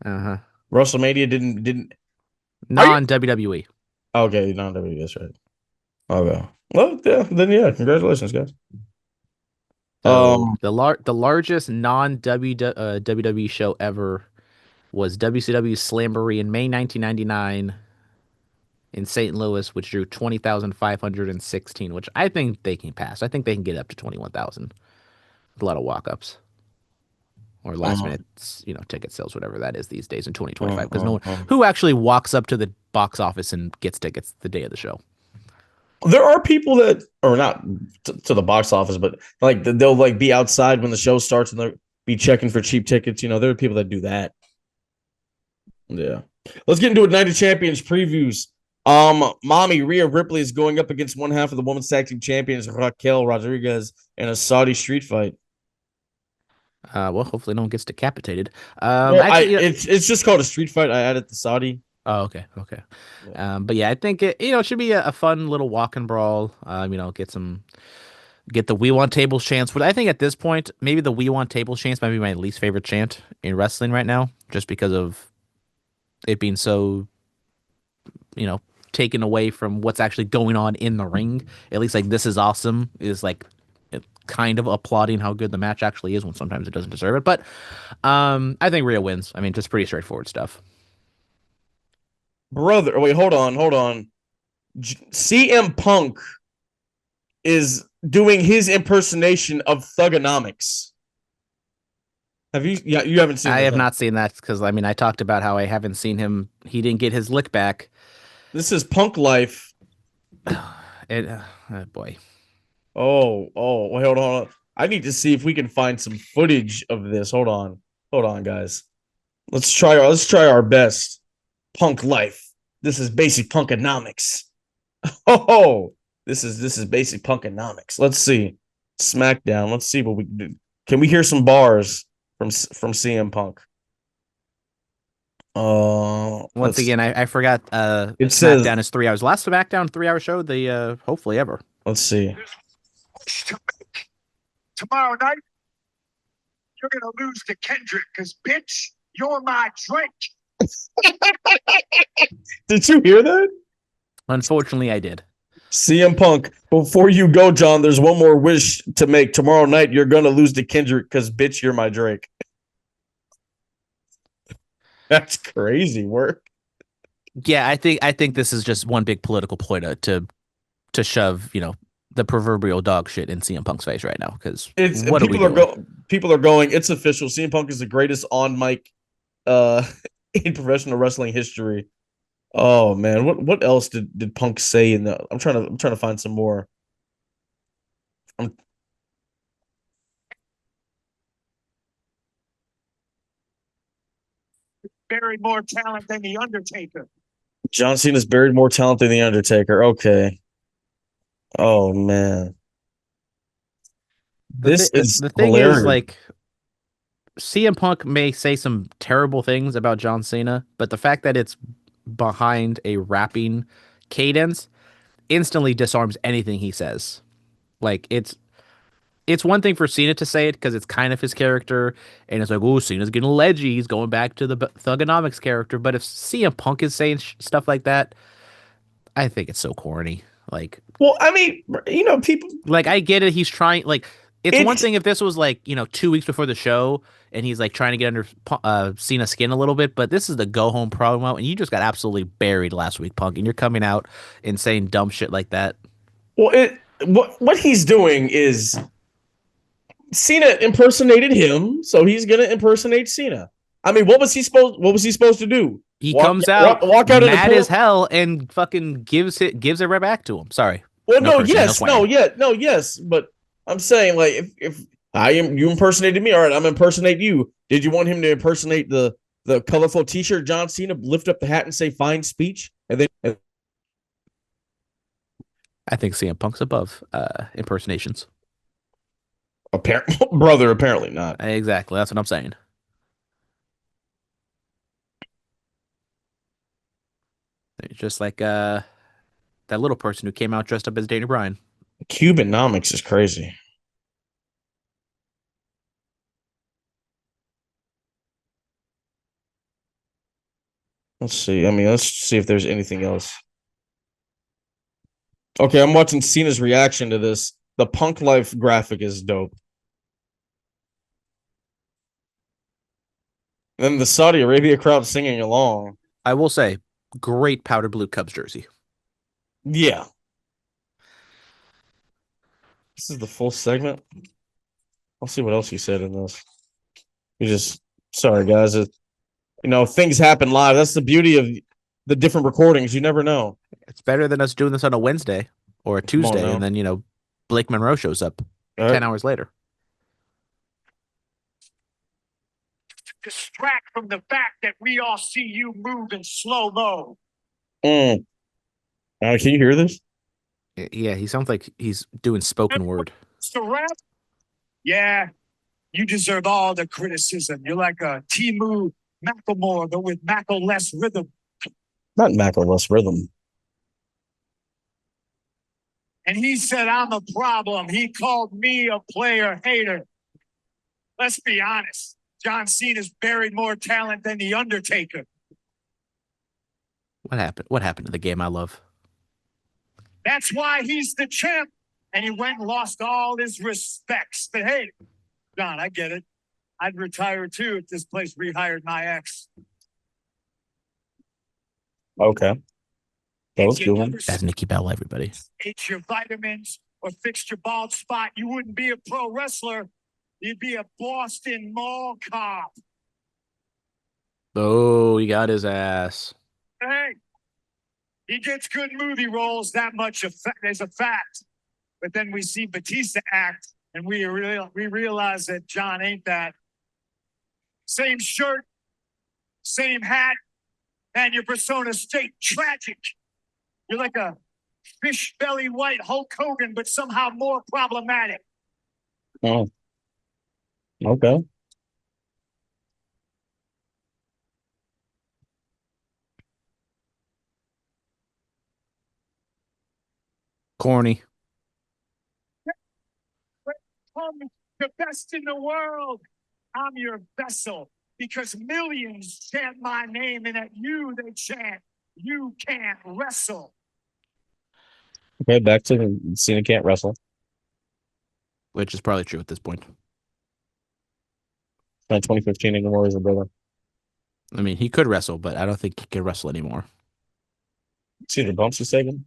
uh-huh. WrestleMania didn't. Are you Non WWE. okay? Non WWE. That's right. Okay. Well, yeah. Then yeah. Congratulations, guys. So Um. the largest non WWE show ever was WCW Slamboree in May 1999 in St. Louis, which drew 20,516, which I think they can pass. I think they can get up to 21,000. A lot of walk-ups or last uh, minute, ticket sales, whatever that is these days in uh, 2025. Because no uh, one uh. who actually walks up to the box office and gets tickets the day of the show. There are people that are not to the box office, but like they'll like be outside when the show starts and they'll be checking for cheap tickets. There are people that do that. Yeah. Let's get into it. Night of Champions previews. Mommy Rhea Ripley is going up against one half of the women's tag team champions Raquel Rodriguez in a Saudi street fight. Well, hopefully no one gets decapitated. Well, Actually, it's just called a street fight. I added the Saudi. oh, okay, okay. Yeah. But yeah, I think it should be a fun little walk and brawl. Get the "We Want Tables" chants. But I think at this point, maybe the "We Want Tables" chants might be my least favorite chant in wrestling right now, just because of it being so, you know, taken away from what's actually going on in the ring. At least like "This is awesome" is like kind of applauding how good the match actually is when sometimes it doesn't deserve it. But I think Rhea wins. I mean, just pretty straightforward stuff. Brother, wait, hold on. CM Punk is doing his impersonation of Thuganomics. Have you? Yeah, you haven't seen I this. have not seen that because I mean I talked about how I haven't seen him. He didn't get his lick back. This is Punk life. Oh boy. Wait, hold on. I need to see if we can find some footage of this. Hold on, guys. Let's try our best. Punk life. This is basic punkonomics. Oh, this is basic punkonomics. Let's see. SmackDown. Let's see what we can do. Can we hear some bars from CM Punk? Once again, I forgot. It says. SmackDown is 3 hours. Last SmackDown 3 hour show. The hopefully ever. Let's see. Tomorrow night, you're gonna lose to Kendrick, because bitch, you're my drink. Did you hear that? Unfortunately, I did. CM Punk, before you go, John, there's one more wish to make. Tomorrow night, you're going to lose to Kendrick because, bitch, you're my Drake. That's crazy work. Yeah, I think this is just one big political ploy to shove the proverbial dog shit in CM Punk's face right now. Because what people are going. It's official. CM Punk is the greatest on mic in professional wrestling history. Oh man, what else did Punk say in the? I'm trying to find some more. Buried more talent than the Undertaker. John Cena's buried more talent than the Undertaker. Okay. Oh man, this is the thing hilarious. is like CM Punk may say some terrible things about John Cena, but the fact that it's behind a rapping cadence instantly disarms anything he says. Like it's one thing for Cena to say it because it's kind of his character, and it's like, oh, Cena's getting ledgy. He's going back to the Thuganomics character. But if CM Punk is saying stuff like that, I think it's so corny. Like, well, I mean, people like I get it. He's trying. Like, it's one thing if this was like 2 weeks before the show and he's like trying to get under Cena's skin a little bit. But this is the go home promo, and you just got absolutely buried last week, Punk, and you're coming out and saying dumb shit like that. Well, what he's doing is Cena impersonated him, so he's gonna impersonate Cena. I mean, what was he supposed to do? He comes out walk out mad in as hell and fucking gives it right back to him. Sorry. Well, no, yes, but I'm saying like if you impersonated me, all right, I'm impersonate you. Did you want him to impersonate the colorful T-shirt John Cena, lift up the hat and say fine speech, and then I think CM Punk's above impersonations. Apparently not. Exactly, that's what I'm saying. Just like that little person who came out dressed up as Daniel Bryan. Cubanomics is crazy. Let's see. I mean, let's see if there's anything else. Okay, I'm watching Cena's reaction to this. The Punk Life graphic is dope. And then the Saudi Arabia crowd singing along. I will say, great powder blue Cubs jersey. Yeah. This is the full segment. I'll see what else he said in this. Sorry, guys. Things happen live. That's the beauty of the different recordings. You never know. It's better than us doing this on a Wednesday or a Tuesday, and then, Blake Monroe shows up 10 hours later. Distract from the fact that we all see you move in slow-mo. Can you hear this? Yeah, he sounds like he's doing spoken word. The rap? Yeah, you deserve all the criticism. You're like a Timu Macklemore, but with Mackle-less rhythm. Not Mackle-less rhythm. And he said, I'm a problem. He called me a player hater. Let's be honest. John Cena's buried more talent than The Undertaker. What happened? What happened to the game I love? That's why he's the champ. And he went and lost all his respects. But hey, John, I get it. I'd retire too if this place rehired my ex. Okay. That was good. That's Nikki Bella, everybody. Ate your vitamins or fixed your bald spot, you wouldn't be a pro wrestler. You'd be a Boston mall cop. Oh, he got his ass. Hey, he gets good movie roles. That much is a fact. But then we see Batista act, and we realize that John ain't that. Same shirt, same hat, and your persona state tragic. You're like a fish belly white Hulk Hogan, but somehow more problematic. Oh. Okay. Corny. I'm the best in the world. I'm your vessel because millions chant my name, and at you they chant, you can't wrestle. Okay, back to Cena can't wrestle. Which is probably true at this point. 2015 anymore as a brother. I mean, he could wrestle, but I don't think he can wrestle anymore. See the bumps he's taking?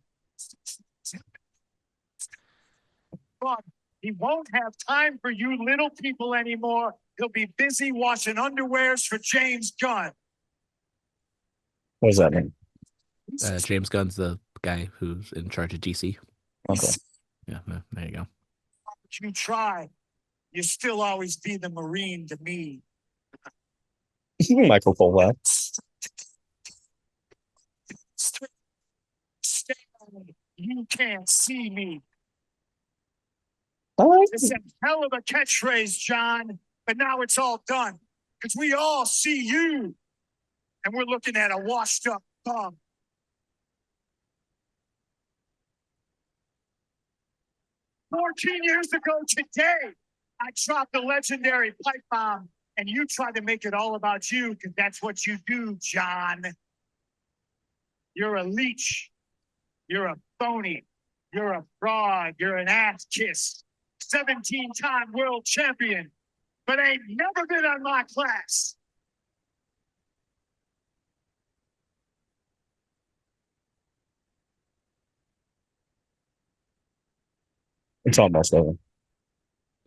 But he won't have time for you little people anymore. He'll be busy washing underwears for James Gunn. What does that mean? James Gunn's the guy who's in charge of DC. Okay. Yeah, there you go. You try. You still always be the Marine to me. Microphone left. You can't see me. Right. It's a hell of a catchphrase, John, but now it's all done because we all see you, and we're looking at a washed-up bum. "14 years ago today, I dropped the legendary pipe bomb, and you tried to make it all about you because that's what you do, John. You're a leech. You're a phony. You're a fraud. You're an ass kiss. 17-time world champion, but ain't never been on my class." It's almost over.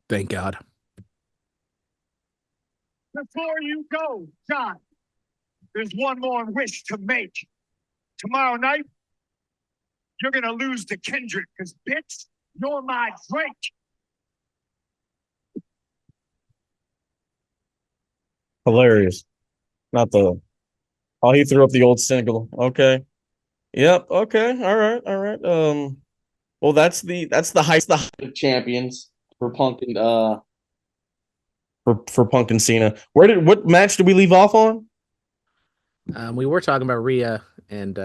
Thank God. Before you go, John, there's one more wish to make. Tomorrow night, you're going to lose to Kendrick because, bitch, you're my Drake. Hilarious. Not the. Oh, he threw up the old single. Okay. Yep. Okay. All right. All right. Well, that's the heist of champions for Punk and for Punk and Cena. What match did we leave off on? We were talking about Rhea and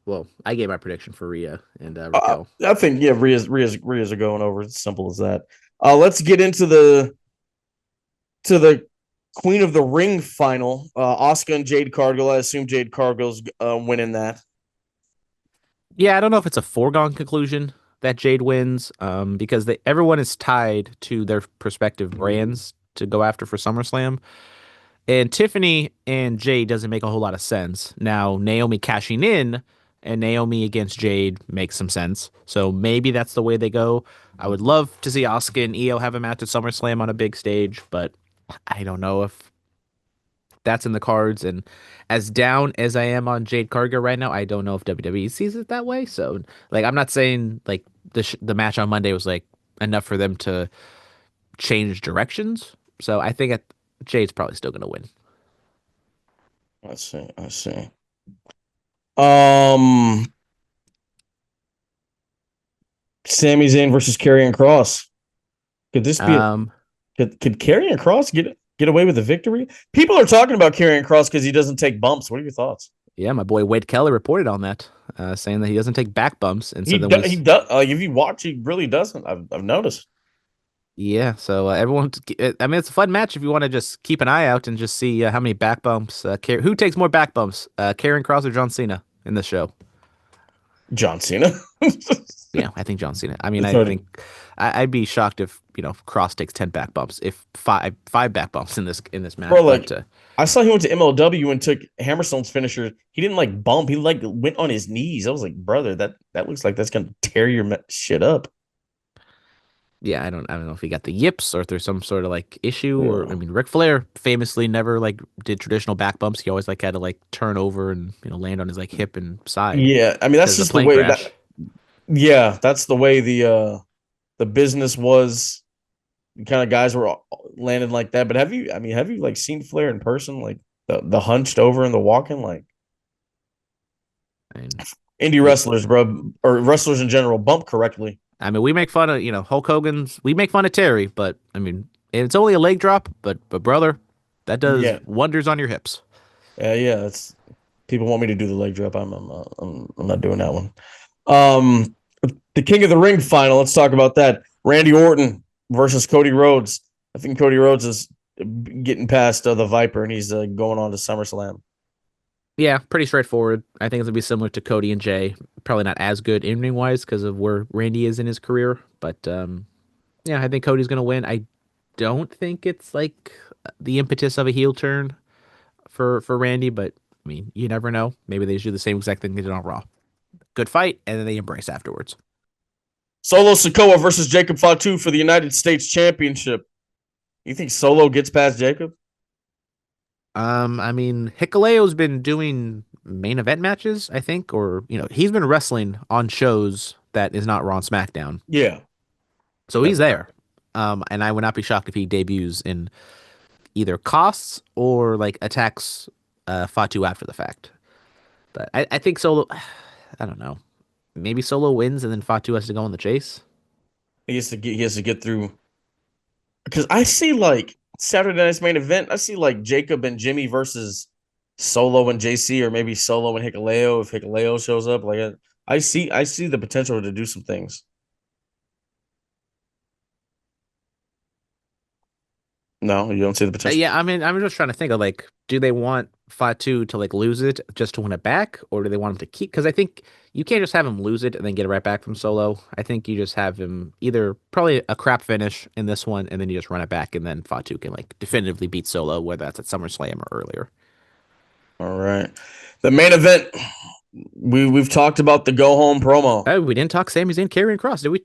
well, I gave my prediction for Rhea and Raquel. I think Rhea's are going over. It's simple as that. Let's get into the Queen of the Ring final. Asuka and Jade Cargill. I assume Jade Cargill's winning that. Yeah, I don't know if it's a foregone conclusion that Jade wins, because everyone is tied to their respective brands to go after for SummerSlam. And Tiffany and Jade doesn't make a whole lot of sense. Now, Naomi cashing in and Naomi against Jade makes some sense. So maybe that's the way they go. I would love to see Asuka and Io have a match at SummerSlam on a big stage, but I don't know if that's in the cards. And as down as I am on Jade Cargill right now, I don't know if WWE sees it that way. So, like, I'm not saying like the match on Monday was like enough for them to change directions. So I think Jade's probably still going to win. I see. Sami Zayn versus Karrion Kross. Could this be? Could Karrion Kross get away with the victory? People are talking about Karrion Kross because he doesn't take bumps. What are your thoughts? Yeah, my boy Wade Kelly reported on that, saying that he doesn't take back bumps, and so he does. If you watch, he really doesn't. I've noticed. Yeah, so everyone, I mean, it's a fun match if you want to just keep an eye out and just see how many back bumps. Who takes more back bumps, Karrion Kross or John Cena in this show? John Cena. Yeah, I think John Cena. I mean, I think I'd be shocked if Kross takes 10 back bumps, if five back bumps in this match. Bro, like, I saw he went to MLW and took Hammerstone's finisher. He didn't like bump. He like went on his knees. I was like, brother, that looks like that's gonna tear your shit up. Yeah, I don't know if he got the yips or if there's some sort of like issue. Yeah. Or I mean, Ric Flair famously never like did traditional back bumps. He always like had to like turn over and land on his like hip and side. Yeah, I mean that's just the way that. Yeah, that's the way the business was. Kind of guys were landing like that. But have you like seen Flair in person? Like the hunched over and the walking, like indie wrestlers, bro, or wrestlers in general, bump correctly. I mean, we make fun of Hulk Hogan's. We make fun of Terry, but I mean, it's only a leg drop. But brother, that does wonders on your hips. Yeah. It's people want me to do the leg drop. I'm not doing that one. The King of the Ring final. Let's talk about that. Randy Orton versus Cody Rhodes. I think Cody Rhodes is getting past the Viper, and he's going on to SummerSlam. Yeah, pretty straightforward. I think it's going to be similar to Cody and Jay. Probably not as good in-ring-wise because of where Randy is in his career. But, yeah, I think Cody's going to win. I don't think it's, like, the impetus of a heel turn for Randy. But, I mean, you never know. Maybe they just do the same exact thing they did on Raw. Good fight, and then they embrace afterwards. Solo Sikoa versus Jacob Fatu for the United States Championship. You think Solo gets past Jacob? I mean, Hikuleo's been doing main event matches, I think, or he's been wrestling on shows that is not Raw and SmackDown. Yeah. So he's there. And I would not be shocked if he debuts in either costs or like attacks Fatu after the fact. But I think Solo, I don't know. Maybe Solo wins and then Fatu has to go on the chase. He has to get through, because I see like Saturday night's main event. I see like Jacob and Jimmy versus Solo and JC, or maybe Solo and Hikuleo if Hikuleo shows up. Like I see the potential to do some things. No, you don't see the potential. Yeah, I mean, I'm just trying to think of like, do they want Fatu to like lose it just to win it back, or do they want him to keep? Because I think you can't just have him lose it and then get it right back from Solo. I think you just have him either probably a crap finish in this one, and then you just run it back, and then Fatu can like definitively beat Solo, whether that's at SummerSlam or earlier. All right, the main event: We've talked about the go home promo. Oh, we didn't talk Sami Zayn carrying Cross, did we?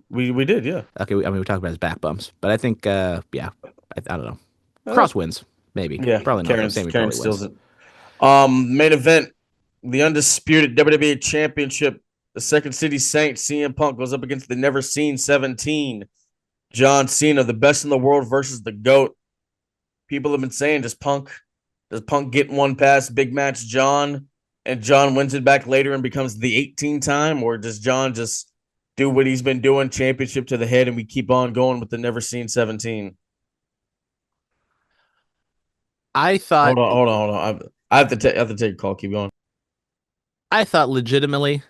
We did, yeah. Okay, we talked about his back bumps, but I think, I don't know. Cross wins, maybe. Yeah, Probably not. Though. Sami Karen probably steals wins. it. Main event, the undisputed WWE Championship. The Second City Saint, CM Punk, goes up against the Never Seen 17, John Cena, the best in the world versus the GOAT. People have been saying, does Punk get one past big match John, and John wins it back later and becomes the 18 time, or does John just do what he's been doing, championship to the head, and we keep on going with the Never Seen 17? I thought. Hold on. I have to take a call. Keep going. I thought legitimately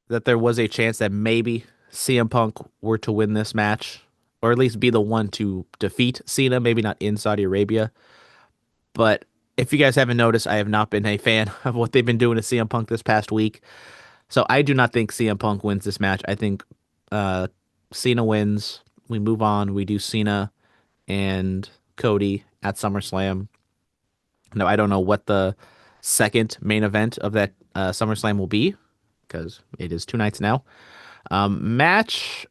that there was a chance that maybe CM Punk were to win this match, or at least be the one to defeat Cena, maybe not in Saudi Arabia. But if you guys haven't noticed, I have not been a fan of what they've been doing to CM Punk this past week. So I do not think CM Punk wins this match. I think Cena wins. We move on. We do Cena and Cody at SummerSlam. No, I don't know what the second main event of that SummerSlam will be, because it is 2 nights now. Match,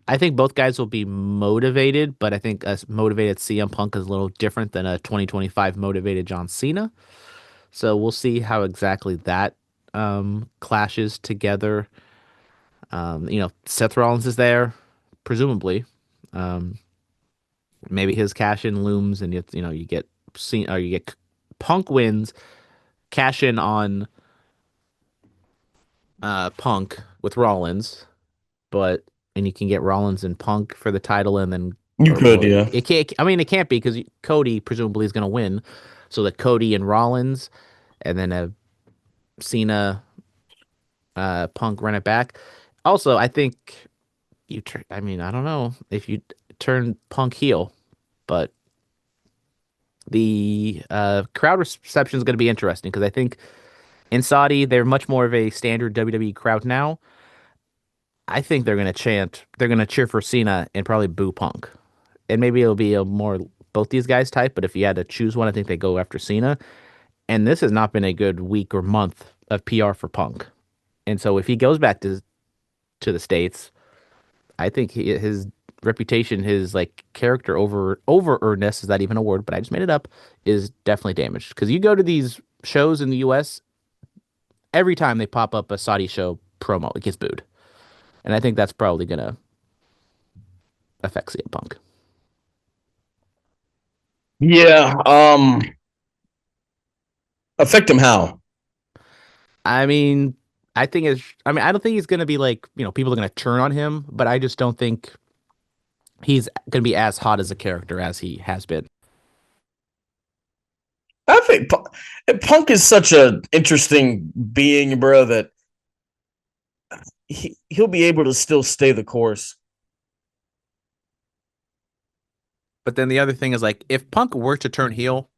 I think both guys will be motivated, but I think a motivated CM Punk is a little different than a 2025 motivated John Cena. So we'll see how exactly that clashes together. Seth Rollins is there, presumably. Maybe his cash in looms, and you get Punk wins, cash in on Punk with Rollins, and you can get Rollins and Punk for the title, and then Yeah. It can't. I mean, it can't be, because Cody presumably is going to win, so that Cody and Rollins, and then a Cena, Punk run it back. Also, I think I don't know if you turn Punk heel, but the crowd reception is going to be interesting, because I think in Saudi they're much more of a standard WWE crowd now. I think they're going to cheer for Cena and probably boo Punk. And maybe it'll be a more both these guys type, but if you had to choose one, I think they go after Cena. And this has not been a good week or month of PR for Punk. And so if he goes back to the States, I think his reputation, his character over-earnedness, is that even a word? But I just made it up, is definitely damaged. Because you go to these shows in the US, every time they pop up a Saudi show promo, it gets booed. And I think that's probably going to affect CM Punk. Yeah. Affect him how? I mean, I don't think he's going to be people are going to turn on him, but I just don't think he's going to be as hot as a character as he has been. I think Punk is such an interesting being, bro, that he'll be able to still stay the course. But then the other thing is, if Punk were to turn heel,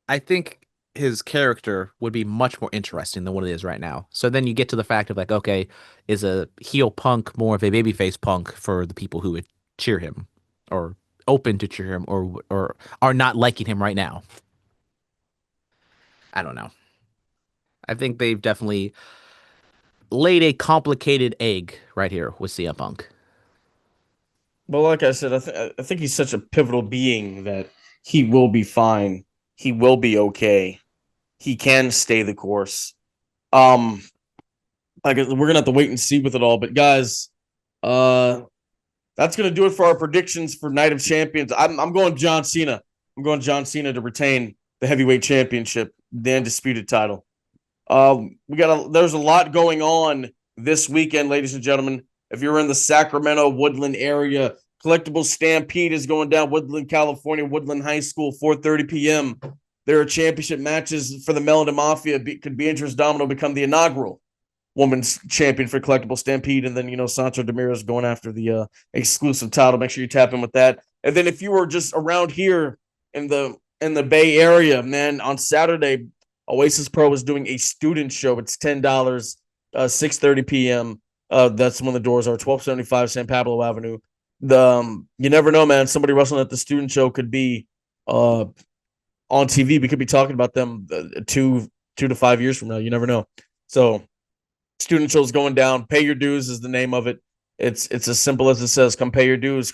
I think his character would be much more interesting than what it is right now. So then you get to the fact of okay, is a heel Punk more of a babyface Punk for the people who would cheer him, or open to cheer him, or are not liking him right now? I don't know. I think they've definitely laid a complicated egg right here with CM Punk. Well, like I said, I think he's such a pivotal being that he will be fine. He will be okay. He can stay the course. I guess we're gonna have to wait and see with it all. But guys, that's gonna do it for our predictions for Night of Champions. I'm going John Cena. I'm going John Cena to retain the heavyweight championship, the undisputed title. There's a lot going on this weekend, ladies and gentlemen. If you're in the Sacramento Woodland area, Collectible Stampede is going down Woodland, California, Woodland High School, 4:30 p.m. There are championship matches for the Melody Mafia. Could Beatrice Domino become the inaugural women's champion for Collectible Stampede? And then, Sancho Ramirez going after the exclusive title. Make sure you tap in with that. And then if you were just around here in the Bay Area, man, on Saturday, Oasis Pro is doing a student show. It's $10, 6:30 p.m. That's when the doors are, 1275 San Pablo Avenue. You never know, man. Somebody wrestling at the student show could be on TV. We could be talking about them 2 to 5 years from now. You never know. So student show's going down. Pay your dues is the name of it. It's as simple as it says. Come pay your dues.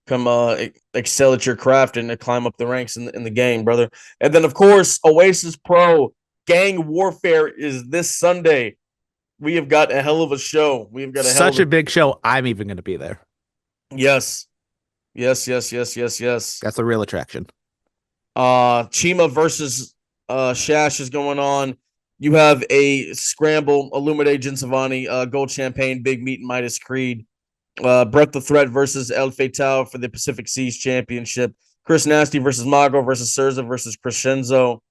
Come excel at your craft and climb up the ranks in the game, brother. And then, of course, Oasis Pro Gang Warfare is this Sunday. We have got a hell of a show. We've got such a big show. I'm even going to be there. Yes. That's the real attraction. Chima versus Shash is going on. You have a scramble, Illumide Jinsavani, Gold Champagne, Big Meat, and Midas Creed. Brett the Threat versus El Fatale for the Pacific Seas Championship. Chris Nasty versus Mago versus Surza versus Crescenzo.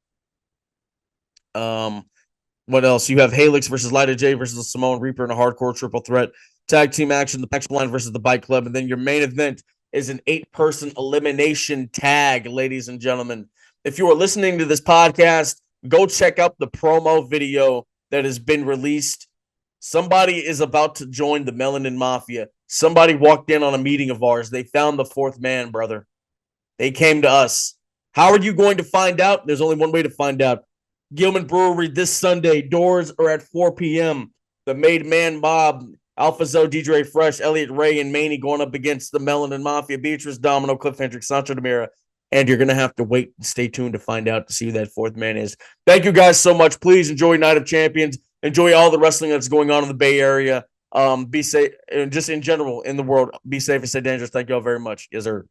What else? You have Halix versus Lida J versus Simone Reaper in a hardcore triple threat. Tag team action, the Pax Line versus the Bike Club. And then your main event is an 8-person elimination tag, ladies and gentlemen. If you are listening to this podcast, go check out the promo video that has been released. Somebody is about to join the Melanin Mafia. Somebody walked in on a meeting of ours. They found the fourth man, brother. They came to us. How are you going to find out? There's only one way to find out. Gilman Brewery this Sunday. Doors are at 4 p.m. The Made Man Mob, Alpha Zoe, DJ Fresh, Elliot Ray, and Maney going up against the Melanin Mafia, Beatrice, Domino, Cliff Hendricks, Sancho Demira. And you're going to have to wait and stay tuned to find out to see who that fourth man is. Thank you guys so much. Please enjoy Night of Champions. Enjoy all the wrestling that's going on in the Bay Area. Be safe, and just in general in the world. Be safe and stay dangerous. Thank you all very much. Yes, sir.